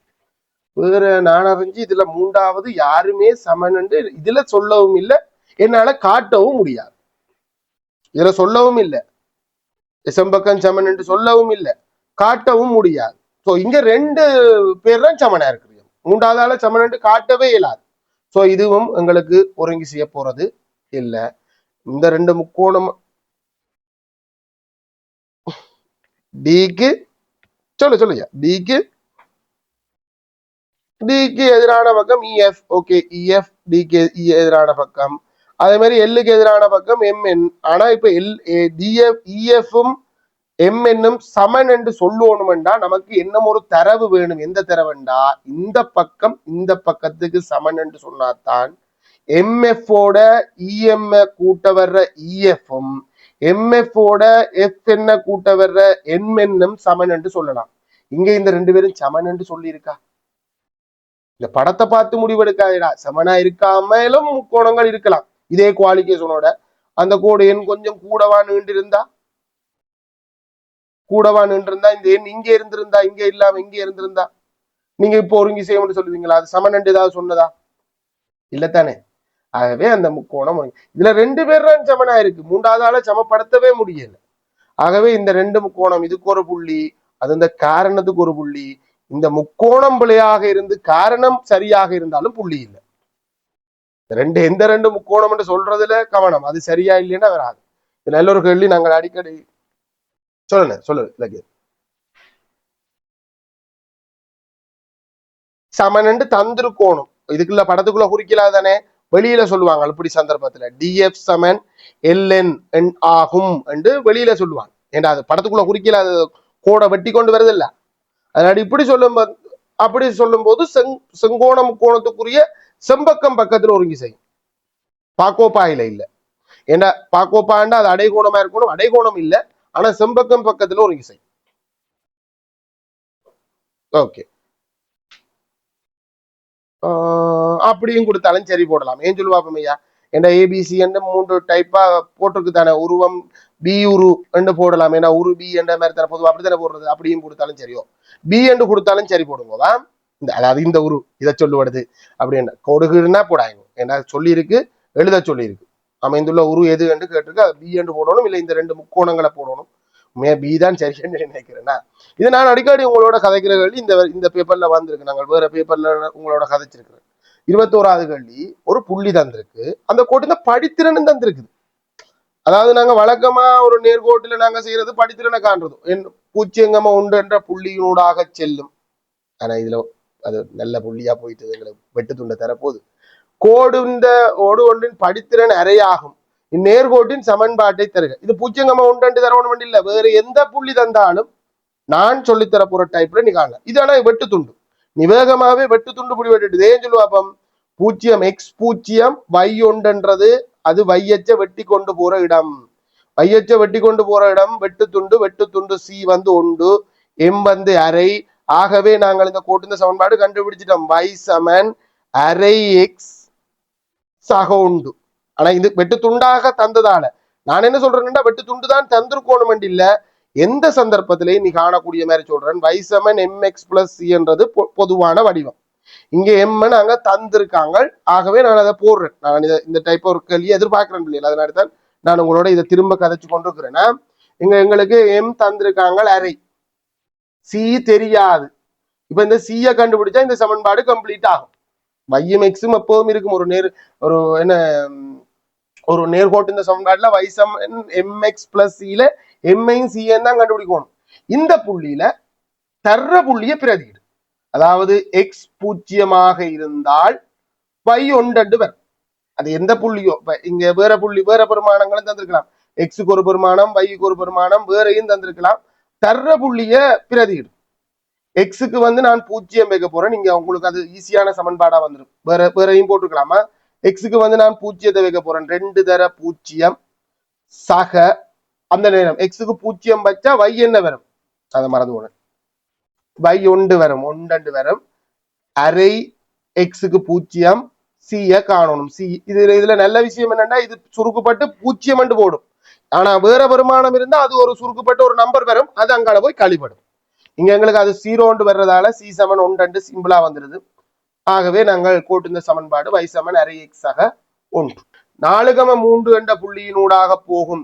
வேற நான் அறிஞ்சு இதுல 3வது யாருமே சமன் என்று இதுல சொல்லவும் இல்லை, என்னால காட்டவும் முடியாது. இதுல சொல்லவும் இல்லை, எசம்பக்கம் சமன் என்று சொல்லவும் இல்லை, காட்டவும் முடியாது. சோ இங்க 2 பேர் தான் சமனா இருக்கு. 3வது ஆள சமன் என்று காட்டவே இயலாது. சோ இதுவும் எங்களுக்கு ஒருங்கி செய்ய போறது இல்லை. இந்த 2 முக்கோணம் டிக்கு சொல்லுங்க, டிக்கு டிக்கு எதிரான பக்கம் இஎஃப். ஓகே, இஎஃப் டிக்கு எதிரான பக்கம். அதே மாதிரி எல்லுக்கு எதிரான பக்கம் எம்என். ஆனா இப்ப டிஎஃப் இஎஃப்பும் எம்என்னும் சமன் என்று சொல்லுவோம்டா நமக்கு என்ன ஒரு தரவு வேணும். எந்த தரவுண்டா இந்த பக்கம் இந்த பக்கத்துக்கு சமன் என்று சொன்னாதான் எம்எஃப்ஓட இஎம் கூட்ட வர்ற இஎஃப்பும் எம்எஃப்ஓட எஃப் என்ன கூட்ட வர்ற எம்என்னும் சமன் என்று சொல்லலாம். இங்க இந்த ரெண்டு பேரும் சமன் என்று சொல்லி இருக்கா? இந்த படத்தை பார்த்து முடிவெடுக்காதடா. சமனா இருக்காமலும் முக்கோணங்கள் இருக்கலாம். இதே குவாலிஃபிகேஷனோட அந்த கோடு எண் கொஞ்சம் கூடவா நின்று இருந்தா இந்த எண் இங்கே இருந்திருந்தா இங்க இல்லாம இங்கே இருந்திருந்தா நீங்க இப்போ ஒருங்கி செய்ய சொல்லுவீங்களா? அது சமன் ஏதாவது சொன்னதா? இல்லத்தானே. ஆகவே அந்த முக்கோணம் இதுல ரெண்டு பேர் தான் சமனா இருக்கு. மூன்றாவது ஆளை சமப்படுத்தவே முடியல. ஆகவே இந்த ரெண்டு முக்கோணம், இதுக்கு ஒரு புள்ளி, அது இந்த காரணத்துக்கு ஒரு புள்ளி. இந்த முக்கோணம் பிழையாக இருந்து காரணம் சரியாக இருந்தாலும் புள்ளி இல்லை. எந்த ரெண்டு முக்கோணம் என்று சொல்றதுல கவனம். அது சரியா இல்லைன்னா வராது. இது நல்ல ஒரு கேள்வி. நாங்கள் அடிக்கடி சொல்லு சமன் தந்திருக்கோணும். இதுக்குள்ள படத்துக்குள்ள குறிக்கலாதானே, வெளியில சொல்லுவாங்க. இப்படி சந்தர்ப்பத்துல டிஎஃப் சமன் எல்என் ஆகும் என்று வெளியில சொல்லுவாங்க. ஏன்னா அது படத்துக்குள்ள குறிக்கலாத கோடை வெட்டி கொண்டு வருது இல்ல. அதனால இப்படி சொல்லும் போது செங்கோண முக்கோணத்துக்குரிய செம்பக்கம் பக்கத்துல ஒருங்கி செய்யும். பாக்கோப்பாயில இல்ல. ஏன்னா பாக்கோப்பாண்டா அது அடைகோணமா இருக்கணும். அடைகோணம் இல்ல, ஆனா செம்பக்கம் பக்கத்துல ஒருங்கி செய்யும். ஓகே, அப்படியும் கொடுத்தாலும் சரி போடலாம். ஏன் சொல்லுவாப்பம் ஐயா? ஏன்னா ஏபிசி என்ற 3 டைப்பா போட்டிருக்கு தானே. உருவம் பி உரு என்று போடலாம். ஏன்னா உரு பி என்ற மாதிரி தானே பொதுவாக அப்படித்தானே போடுறது. அப்படியும் கொடுத்தாலும் சரியோ, பி என்று கொடுத்தாலும் சரி போடுங்கவா. அதாவது இந்த உரு இதை சொல்லுவது அப்படின்னு கொடுக்குன்னா போடாங்க. ஏன்னா சொல்லியிருக்கு, எழுத சொல்லியிருக்கு. அமைந்துள்ள உரு எது என்று கேட்டிருக்கு. அது பி என்று போடணும், இல்லை இந்த ரெண்டு முக்கோணங்களை போடணும். பி தான் சரி என்று நினைக்கிறேன்னா. இது நான் அடிக்கடி உங்களோட கதைக்கிற கேள்வி. இந்த பேப்பர்ல வந்திருக்கு. நாங்கள் வேற பேப்பர்ல உங்களோட கதைச்சிருக்கிறேன். 21வது கேள்வி ஒரு புள்ளி தந்திருக்கு. அந்த கோட்டு படித்திறன் தந்திருக்கு. அதாவது நாங்க வழக்கமா ஒரு நேர்கோட்டில நாங்க செய்யறது படித்திறனை காண்றது. பூச்சியங்கம உண்டு என்ற புள்ளியினூடாக செல்லும். ஆனா இதுல அது நல்ல புள்ளியா போயிட்டு எங்களுக்கு வெட்டு துண்டை தரப்போகுது. கோடு ஓடு ஒன்றின் படித்திறன் அரையாகும் இந்நேர்கோட்டின் சமன்பாட்டை தருக. இது பூச்சியங்கம உண்டு தரவணும் இல்ல, வேற எந்த புள்ளி தந்தாலும் நான் சொல்லித்தர போற டைப்ல நீ காணலாம். இது ஆனா வெட்டு துண்டு. நீ வேகமாவே வெட்டு துண்டு புடி வெட்டுட்டு ஏன் சொல்லுவாப்பம்? பூஜ்ஜியம் எக்ஸ் பூஜ்ஜியம் வை ஒன்றுன்றது அது வையச்ச வெட்டி கொண்டு போற இடம். வையச்ச வெட்டி கொண்டு போற இடம் வெட்டு துண்டு சி ஒன்று, எம் அரை. ஆகவே நாங்கள் இந்த கோட்டு சமன்பாடு கண்டுபிடிச்சிட்டோம். y சமன் அரை எக்ஸ் சக உண்டு. ஆனா இது வெட்டு துண்டாக தந்ததால நான் என்ன சொல்றேன்னா, வெட்டு துண்டு தான் தந்திருக்கோணும் இல்ல. எந்த சந்தர்ப்பத்திலையும் நீ காணக்கூடிய மாதிரி சொல்றேன். y சமன் mx பிளஸ் சி என்றது பொதுவான வடிவம். இங்க எம் நாங்க தந்திருக்காங்க. ஆகவே நான் அதை போடுறேன். நான் இந்த டைப் ஒரு கேள்வி எதிர்பார்க்கிறேன் பிள்ளைகள். அதனால தான் நான் உங்களோட இதை திரும்ப கதைச்சு கொண்டு இருக்கிறேன்னா, எங்களுக்கு எம் தந்திருக்காங்க அரை, சி தெரியாது. இப்ப இந்த சியை கண்டுபிடிச்சா இந்த சமன்பாடு கம்ப்ளீட் ஆகும். வையும் எக்ஸும் எப்பவும் இருக்கும். ஒரு நேர்கோட்டு இந்த சமன்பாடுல y சமன் mx பிளஸ் சில எம்ஐயும் சிஎன் தான் கண்டுபிடிக்கணும். இந்த புள்ளியில தர்ற புள்ளிய பிரதியிடு. அதாவது எக்ஸ் பூஜ்ஜியமாக இருந்தால் y ஒன்று வரும். அது எந்த புள்ளியோ, இங்க வேற புள்ளி வேற பெருமானங்களும் தந்திருக்கலாம். எக்ஸுக்கு ஒரு பெருமானம், வைக்கு ஒரு பெருமானம் வேறையும் தந்திருக்கலாம். தர்ற புள்ளிய பிரதியிடு. எக்ஸுக்கு நான் பூஜ்ஜியம் வைக்க போறேன். நீங்க உங்களுக்கு அது ஈஸியான சமன்பாடா வந்துடும். வேறையும் போட்டுக்கலாமா? எக்ஸுக்கு நான் பூஜ்ஜியத்தை வைக்க போறேன். 2 தர பூஜ்ஜியம் சக. அந்த நேரம் எக்ஸுக்கு பூஜ்ஜியம் வச்சா வை என்ன வரும்? அதை மறந்து போனேன். வை ஒன்று வரும், ஒன்று வரும். அரை எக்ஸுக்கு பூஜ்ஜியம், சிய காணணும். சி இதுல நல்ல விஷயம் என்னன்னா, இது சுருக்குப்பட்டு பூஜ்ஜியம் என்று போடும். ஆனா வேற வருமானம் இருந்தா அது ஒரு சுருக்குப்பட்டு ஒரு நம்பர் வரும். அது அங்கால போய் கழிப்படும். இங்க எங்களுக்கு அது 0 வர்றதால சி சமன் 1 சிம்பிளா வந்துருது. ஆகவே நாங்கள் கோட்டு இந்த சமன்பாடு y சமன் அரை எக்ஸ் ஆக 1. 4,3 என்ற புள்ளியினூடாக போகும்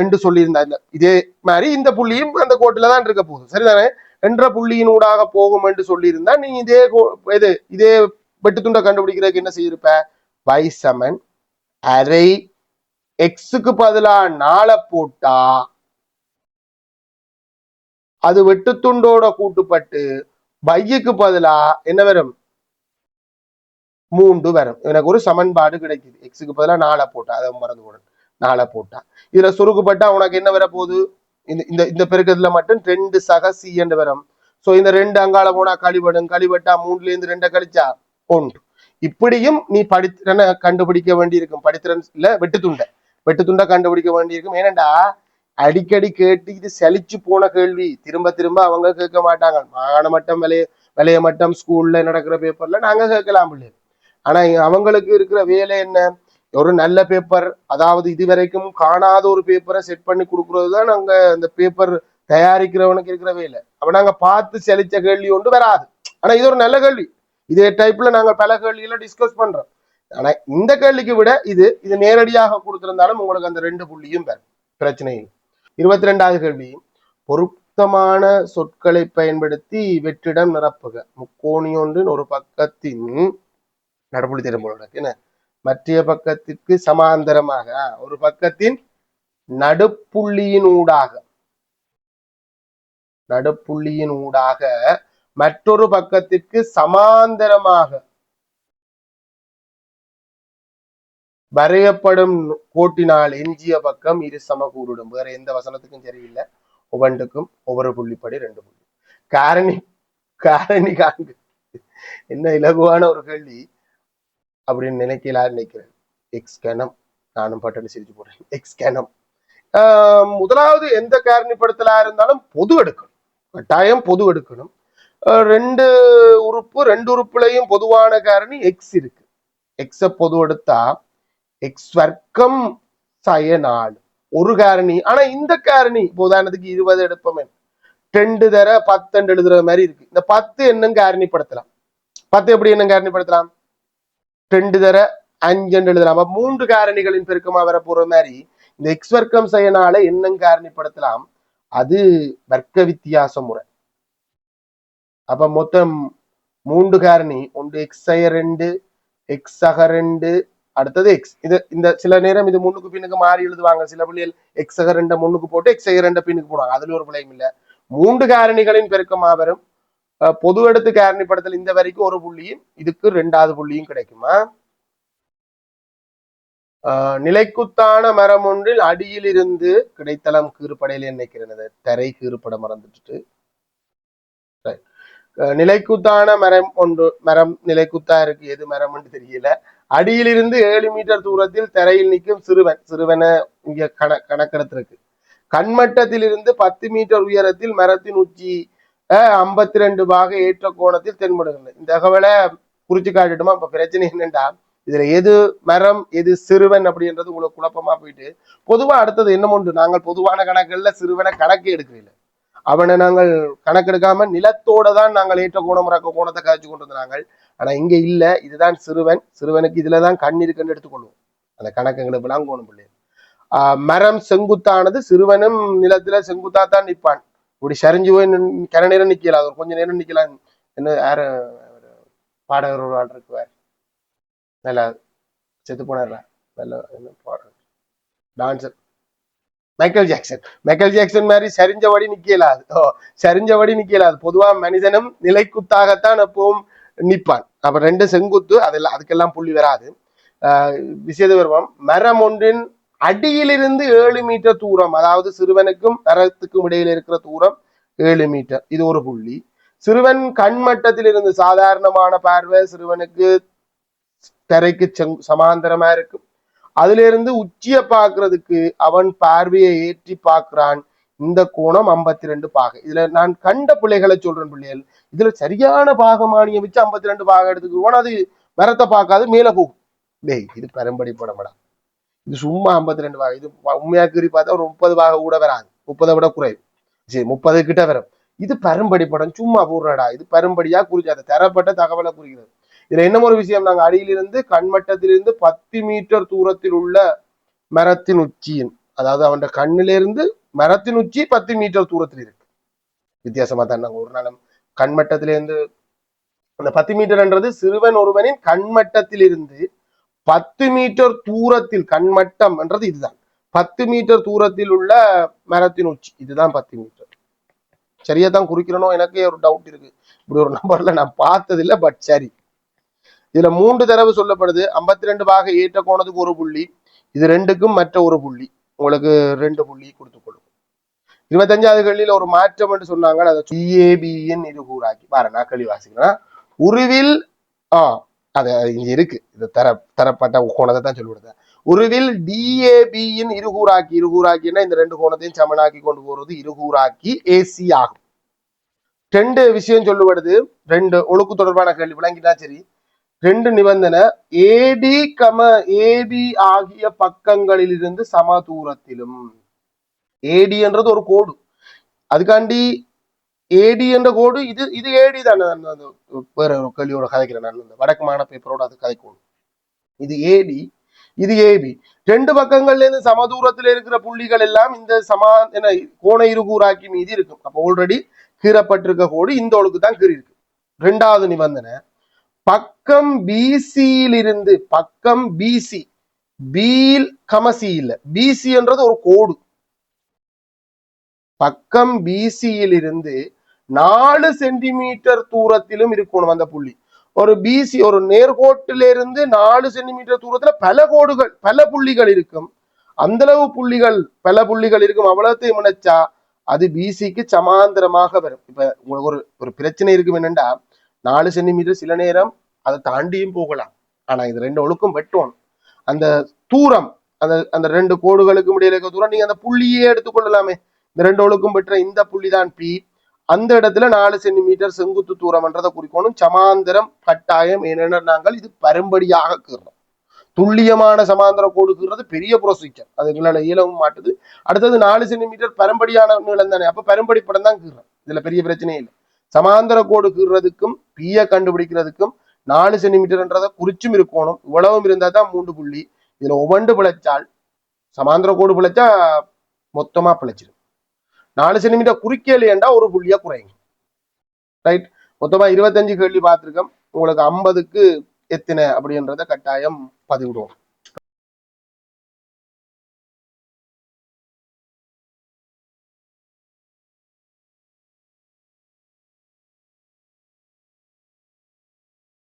என்று சொல்லியிருந்தாங்க. இதே மாதிரி இந்த புள்ளியும் அந்த கோட்டுல தான் இருக்க போகுது. சரிதானே? என்ற புள்ளியினூடாக போகும் என்று சொல்லியிருந்தா நீ இதே வெட்டுத்துண்டை கண்டுபிடிக்கிறதுக்கு என்ன செய்யிருப்ப? y சமன் அரை எக்ஸுக்கு பதிலா 4 போட்டா அது வெட்டுத்துண்டோட கூட்டுப்பட்டு வைக்கு பதிலா என்ன வரும்? 3 வரும். எனக்கு ஒரு சமன்பாடு கிடைக்குது. எக்ஸுக்கு பதிலா 4 போட்டா, அதை மறந்து போடு, 4 போட்டா இதுல சுருக்குப்பட்டா உனக்கு என்ன வர போகுது? இந்த இந்த பெருக்கத்துல மட்டும் 2 சக சி என்று வரும். சோ இந்த 2 அங்கால போனா கழிபடும், கழிபட்டா 3ல இருந்து 2 கழிச்சா 1. இப்படியும் நீ படித்திறனை கண்டுபிடிக்க வேண்டி இருக்கும். படித்திறன் இல்ல, வெட்டுத்துண்டை கண்டுபிடிக்க வேண்டி இருக்கும். ஏனண்டா அடிக்கடி கேட்டு இது சலிச்சு போன கேள்வி. திரும்ப திரும்ப அவங்க கேட்க மாட்டாங்க. மாகாண மட்டம், விளைய மட்டம், ஸ்கூல்ல நடக்கிற பேப்பர்ல நாங்க கேட்கலாம் பிள்ளை. ஆனா அவங்களுக்கு இருக்கிற வேலை என்ன? ஒரு நல்ல பேப்பர், அதாவது இதுவரைக்கும் காணாத ஒரு பேப்பரை செட் பண்ணி கொடுக்கறது தான் நாங்க அந்த பேப்பர் தயாரிக்கிறவனுக்கு இருக்கிற வேலை. அப்ப நாங்க பார்த்து செலிச்ச கேள்வி ஒன்று வராது. ஆனா இது ஒரு நல்ல கேள்வி. இதே டைப்ல நாங்க பல கேள்விகளை டிஸ்கஸ் பண்றோம். ஆனா இந்த கேள்விக்கு விட இது நேரடியாக கொடுத்திருந்தாலும் உங்களுக்கு அந்த 2 புள்ளியும் பெறும், பிரச்சனை இல்லை. 22வது கேள்வி, பொருத்தமான சொற்களை பயன்படுத்தி வெற்றிடம் நிரப்புக. முக்கோணி ஒன்றின் ஒரு பக்கத்தின் நடுப்புள்ளி தரும் போல என்ன, மற்ற பக்கத்திற்கு சமாந்தரமாக ஒரு பக்கத்தின் நடுப்புள்ளியினூடாக மற்றொரு பக்கத்திற்கு சமாந்தரமாக வரையப்படும் கோட்டினால் எஞ்சிய பக்கம் இரு சமகூறிடும். வேற எந்த வசனத்துக்கும் சரியில்லை. ஒவ்வொன்றுக்கும் ஒவ்வொரு புள்ளிப்படி 2 புள்ளி. காரணி காண்கு. என்ன இலகுவான ஒரு கேள்வி அப்படின்னு நினைக்கிறேன். எக்ஸ் கணம், நானும் பட்டனு சிரிச்சு போடுறேன். எக்ஸ் கணம். முதலாவது எந்த காரணிப்படுத்தலா இருந்தாலும் பொது எடுக்கணும், கட்டாயம் பொது எடுக்கணும். 2 உறுப்புலையும் பொதுவான காரணி எக்ஸ் இருக்கு. எக்ஸ பொது எடுத்தா எக்ஸ் வர்க்கம் சய 4 ஒரு காரணி. ஆனா இந்த காரணி உதாரணத்துக்கு 20 எடுப்போமே, 2 தர 10 எழுதுற மாதிரி இருக்கு. இந்த 10 என்னன்னு காரணிப்படுத்தலாம். 10 எப்படி என்ன காரணிப்படுத்தலாம்? 2 தர 5 எழுதலாம். 3 காரணிகளின் பெருக்கமா வர போற மாதிரி இந்த எக்ஸ் வர்க்கம் செய்யனால என்னன்னு காரணிப்படுத்தலாம். அது வர்க்க வித்தியாச முறை. அப்ப மொத்தம் 3 காரணி. ஒன்று எக்ஸ் சய 2, எக்ஸ் சக 2, அடுத்தது எக்ஸ். இது இந்த சில நேரம் இது முன்னுக்கு பின்னுக்கு மாறி எழுதுவாங்க. சில பிள்ளைகள் எக்ஸ் சக 2 முன்னுக்கு போட்டு எக்ஸ் சய 2 பின்னுக்கு போடுவாங்க. அதுல ஒரு பிள்ளையும் இல்ல. 3 காரணிகளின் பெருக்கமா வரும். பொது எடுத்து காரணிப்படுத்தல் இந்த வரைக்கும் ஒரு புள்ளியும் இதுக்கு 2வது புள்ளியும் கிடைக்குமா? நிலைக்குத்தான மரம் ஒன்றில் அடியில் இருந்து கிடைத்தளம் கீறுப்படையில நினைக்கிறது. தரை கீறுப்பட மறந்துட்டு நிலைக்குத்தான மரம் நிலைக்குத்தா இருக்கு. எது மரம்னு தெரியல. அடியிலிருந்து 7 மீட்டர் தூரத்தில் தரையில் நிற்கும் சிறுவனை இங்க கணக்கெடுத்திருக்கு. கண்மட்டத்தில் இருந்து 10 மீட்டர் உயரத்தில் மரத்தின் உச்சி 52 பாக ஏற்ற கோணத்தில் தென்படுகிறது. இந்த தகவலை குறிச்சு காட்டுட்டுமா? இப்ப பிரச்சனை என்னண்டா, இதுல எது மரம் எது சிறுவன் அப்படின்றது உங்களுக்கு குழப்பமா போயிட்டு, பொதுவா அடுத்தது என்ன ஒன்று, நாங்கள் பொதுவான கணக்குகள்ல சிறுவனை கணக்கு எடுக்கிறீங்க. அவனை நாங்கள் கணக்கெடுக்காம நிலத்தோட தான் நாங்கள் ஏற்ற கோணம் இறக்க கோணத்தை காய்ச்சி கொண்டு வந்தாங்க. ஆனா இங்க இல்ல, இதுதான் சிறுவனுக்கு இதுலதான் கண் இருக்குன்னு எடுத்துக்கொள்வோம். அந்த கணக்குங்களுக்கு எல்லாம் கோணம் பிள்ளை. மரம் செங்குத்தானது, சிறுவனும் நிலத்துல செங்குத்தாத்தான் நிற்பான். இப்படி சரிஞ்சு போய் கன நேரம் நிக்கலாம், கொஞ்ச நேரம் நிக்கலாம். என்ன யார பாடகர் ஒரு ஆள் இருக்குவார், நல்லா செத்து போனார், நல்ல டான்சர், மைக்கேல் ஜாக்சன் மாதிரி சரிஞ்சபடி நிக்கலாது. பொதுவா மனிதனும் நிலைக்குத்தாகத்தான் எப்பவும் நிற்பான். அப்ப 2 செங்குத்து, அதெல்லாம் அதுக்கெல்லாம் புள்ளி வராது. விஷயத்த வருவோம். மரம் ஒன்றின் அடியிலிருந்து 7 மீட்டர் தூரம், அதாவது சிறுவனுக்கும் மரத்துக்கும் இடையில இருக்கிற தூரம் 7 மீட்டர், இது ஒரு புள்ளி. சிறுவன் கண்மட்டத்தில் இருந்து, சாதாரணமான பார்வை சிறுவனுக்கு தரைக்கு சமாந்தரமா இருக்கும். அதுல இருந்து உச்சிய பாக்குறதுக்கு அவன் பார்வையை ஏற்றி பார்க்கிறான். இந்த கோணம் 52 பாகை. இதுல நான் கண்ட பிள்ளைகளை சொல்றேன். பிள்ளைகள் இதுல சரியான பாகமானியை வச்சு 52 பாகம் எடுத்துக்குவோம். அது மரத்தை பார்க்காது, மேல போகும். டேய், இது பரம்படி படமடா. இது சும்மா 52 பாகம். இது உண்மையா கீறி பார்த்தா ஒரு 30 பாகம் கூட வராது, 30 விட குறைவு. சரி, 30 கிட்ட வரும். இது பரம்படி படம், சும்மா போடுறடா. இது பரம்படியா குறிக்காது, தரப்பட்ட தகவலை குறிக்கிறது. இதுல என்ன ஒரு விஷயம், நாங்க அடியிலிருந்து கண்மட்டத்திலிருந்து 10 மீட்டர் தூரத்தில் உள்ள மரத்தின் உச்சியின், அதாவது அவன் கண்ணிலிருந்து மரத்தின் உச்சி 10 மீட்டர் தூரத்தில் இருக்கு. வித்தியாசமா தான் நாங்க ஒரு நாளும் கண்மட்டத்திலிருந்து அந்த 10 மீட்டர்ன்றது சிறுவன் ஒருவனின் கண்மட்டத்தில் இருந்து 10 மீட்டர் தூரத்தில், கண்மட்டம் என்றது இதுதான், 10 மீட்டர் தூரத்தில் உள்ள மரத்தின் உச்சி, இதுதான் 10 மீட்டர். சரியா தான் குறிக்கிறனோ எனக்கே ஒரு டவுட் இருக்கு. இப்படி ஒரு நம்பர்ல நான் பார்த்தது இல்லை, பட் சரி. இதுல 3 தடவை சொல்லப்படுது. 52 பாக ஏற்ற கோணத்துக்கு ஒரு புள்ளி, இது ரெண்டுக்கும் மற்ற ஒரு புள்ளி, உங்களுக்கு 2 புள்ளி கொடுத்துக்கொள்ளும். 25வது கேள்வியில ஒரு மாற்றம் என்று சொன்னாங்க. அதை சிஏபியின் இருகூறாக்கி பாரு, நான் கேள்வி வாசிக்கிறேன். உருவில் அது இங்க இருக்கு, இது தரப்பட்ட கோணத்தை தான் சொல்லிவிடுது. உருவில் டிஏபியின் இருகூறாக்கின்னா இந்த 2 கோணத்தையும் சமனாக்கி கொண்டு போறது இருகூறாக்கி ஏசி ஆகும். 2 விஷயம் சொல்லப்படுது. 2 ஒழுக்கு தொடர்பான கேள்வி விளங்கிட்டா சரி. 2 நிபந்தனை, ஏடி ஏபி ஆகிய பக்கங்களில் இருந்து சம தூரத்திலும். ஏடி என்றது ஒரு கோடு, அதுக்காண்டி ஏடி என்ற கோடு, இது ஏடி தானே. வேற ஒரு கேள்வியோட கதைக்கிறேன் நான், வடக்கு மாகாண பேப்பரோட அது கதைக்கணும். இது ஏடி, இது ஏபி. 2 பக்கங்கள்ல இருந்து சமதூரத்தில் இருக்கிற புள்ளிகள் எல்லாம் இந்த கோண இருகூறாக்கி மீது இருக்கும். அப்ப ஆல்ரெடி கீறப்பட்டிருக்க கோடு இந்த ஒழுக்கு தான் கீறி இருக்கு. 2வது நிபந்தனை, பக்கம் பிசியிலிருந்து, பக்கம் பிசி, பீல் கமசி இல்ல, பிசி என்றது ஒரு கோடு, பக்கம் பிசியில் இருந்து 4 சென்டிமீட்டர் தூரத்திலும் இருக்கணும் அந்த புள்ளி. ஒரு பிசி, ஒரு நேர்கோட்டிலிருந்து 4 சென்டிமீட்டர் தூரத்துல பல கோடுகள், பல புள்ளிகள் இருக்கும். அந்த அளவு புள்ளிகள், பல புள்ளிகள் இருக்கும். அவ்வளவுத்தையும் இணைச்சா அது பிசிக்கு சமாந்தரமாக வரும். இப்ப உங்களுக்கு ஒரு பிரச்சனை இருக்கும் என்னன்னா, 4 சென்டிமீட்டர் சில நேரம் அதை தாண்டியும் போகலாம். ஆனா இது 2 ஒழுக்கும் வெட்டணும். அந்த தூரம், அந்த 2 கோடுகளுக்கும் இடையில இருக்க தூரம் நீங்க அந்த புள்ளியே எடுத்துக்கொள்ளலாமே. இந்த 2 ஒழுக்கும் பெற்ற இந்த புள்ளி தான் பி. அந்த இடத்துல 4 சென்டிமீட்டர் செங்குத்து தூரம் என்றதை குறிக்கணும். சமாந்தரம் கட்டாயம். ஏனென்ன நாங்கள் இது பரும்படியாக கீறோம். துல்லியமான சமாந்தர கோடு கீறது பெரிய ப்ரொசீஜர், அது எங்களால இயலவும் மாட்டுது. அடுத்தது 4 சென்டிமீட்டர் பரம்படியான நீளம் தானே, அப்ப பரம்படி படம் தான் கீறோம். இதுல பெரிய பிரச்சனையே இல்லை. சமாந்தர கோடு கீறதுக்கும் பிய கண்டுபிடிக்கிறதுக்கும் 4 சென்டிமீட்டர்ன்றதை குறிச்சும் இருக்கணும். இவ்வளவும் இருந்தா தான் 3 புள்ளி. இதுல ஒவ்வொன்று பிழைச்சால், சமாந்தர கோடு பிழைச்சா மொத்தமா பிழைச்சிடும். 4 சென்டிமீட்டர் குறிக்கலையேண்டா ஒரு புள்ளியா குறையும். ரைட், மொத்தமா 25 கேள்வி பார்த்திருக்கோம். உங்களுக்கு 50க்கு எத்தனை அப்படின்றத கட்டாயம் பதிவிடுவோம்.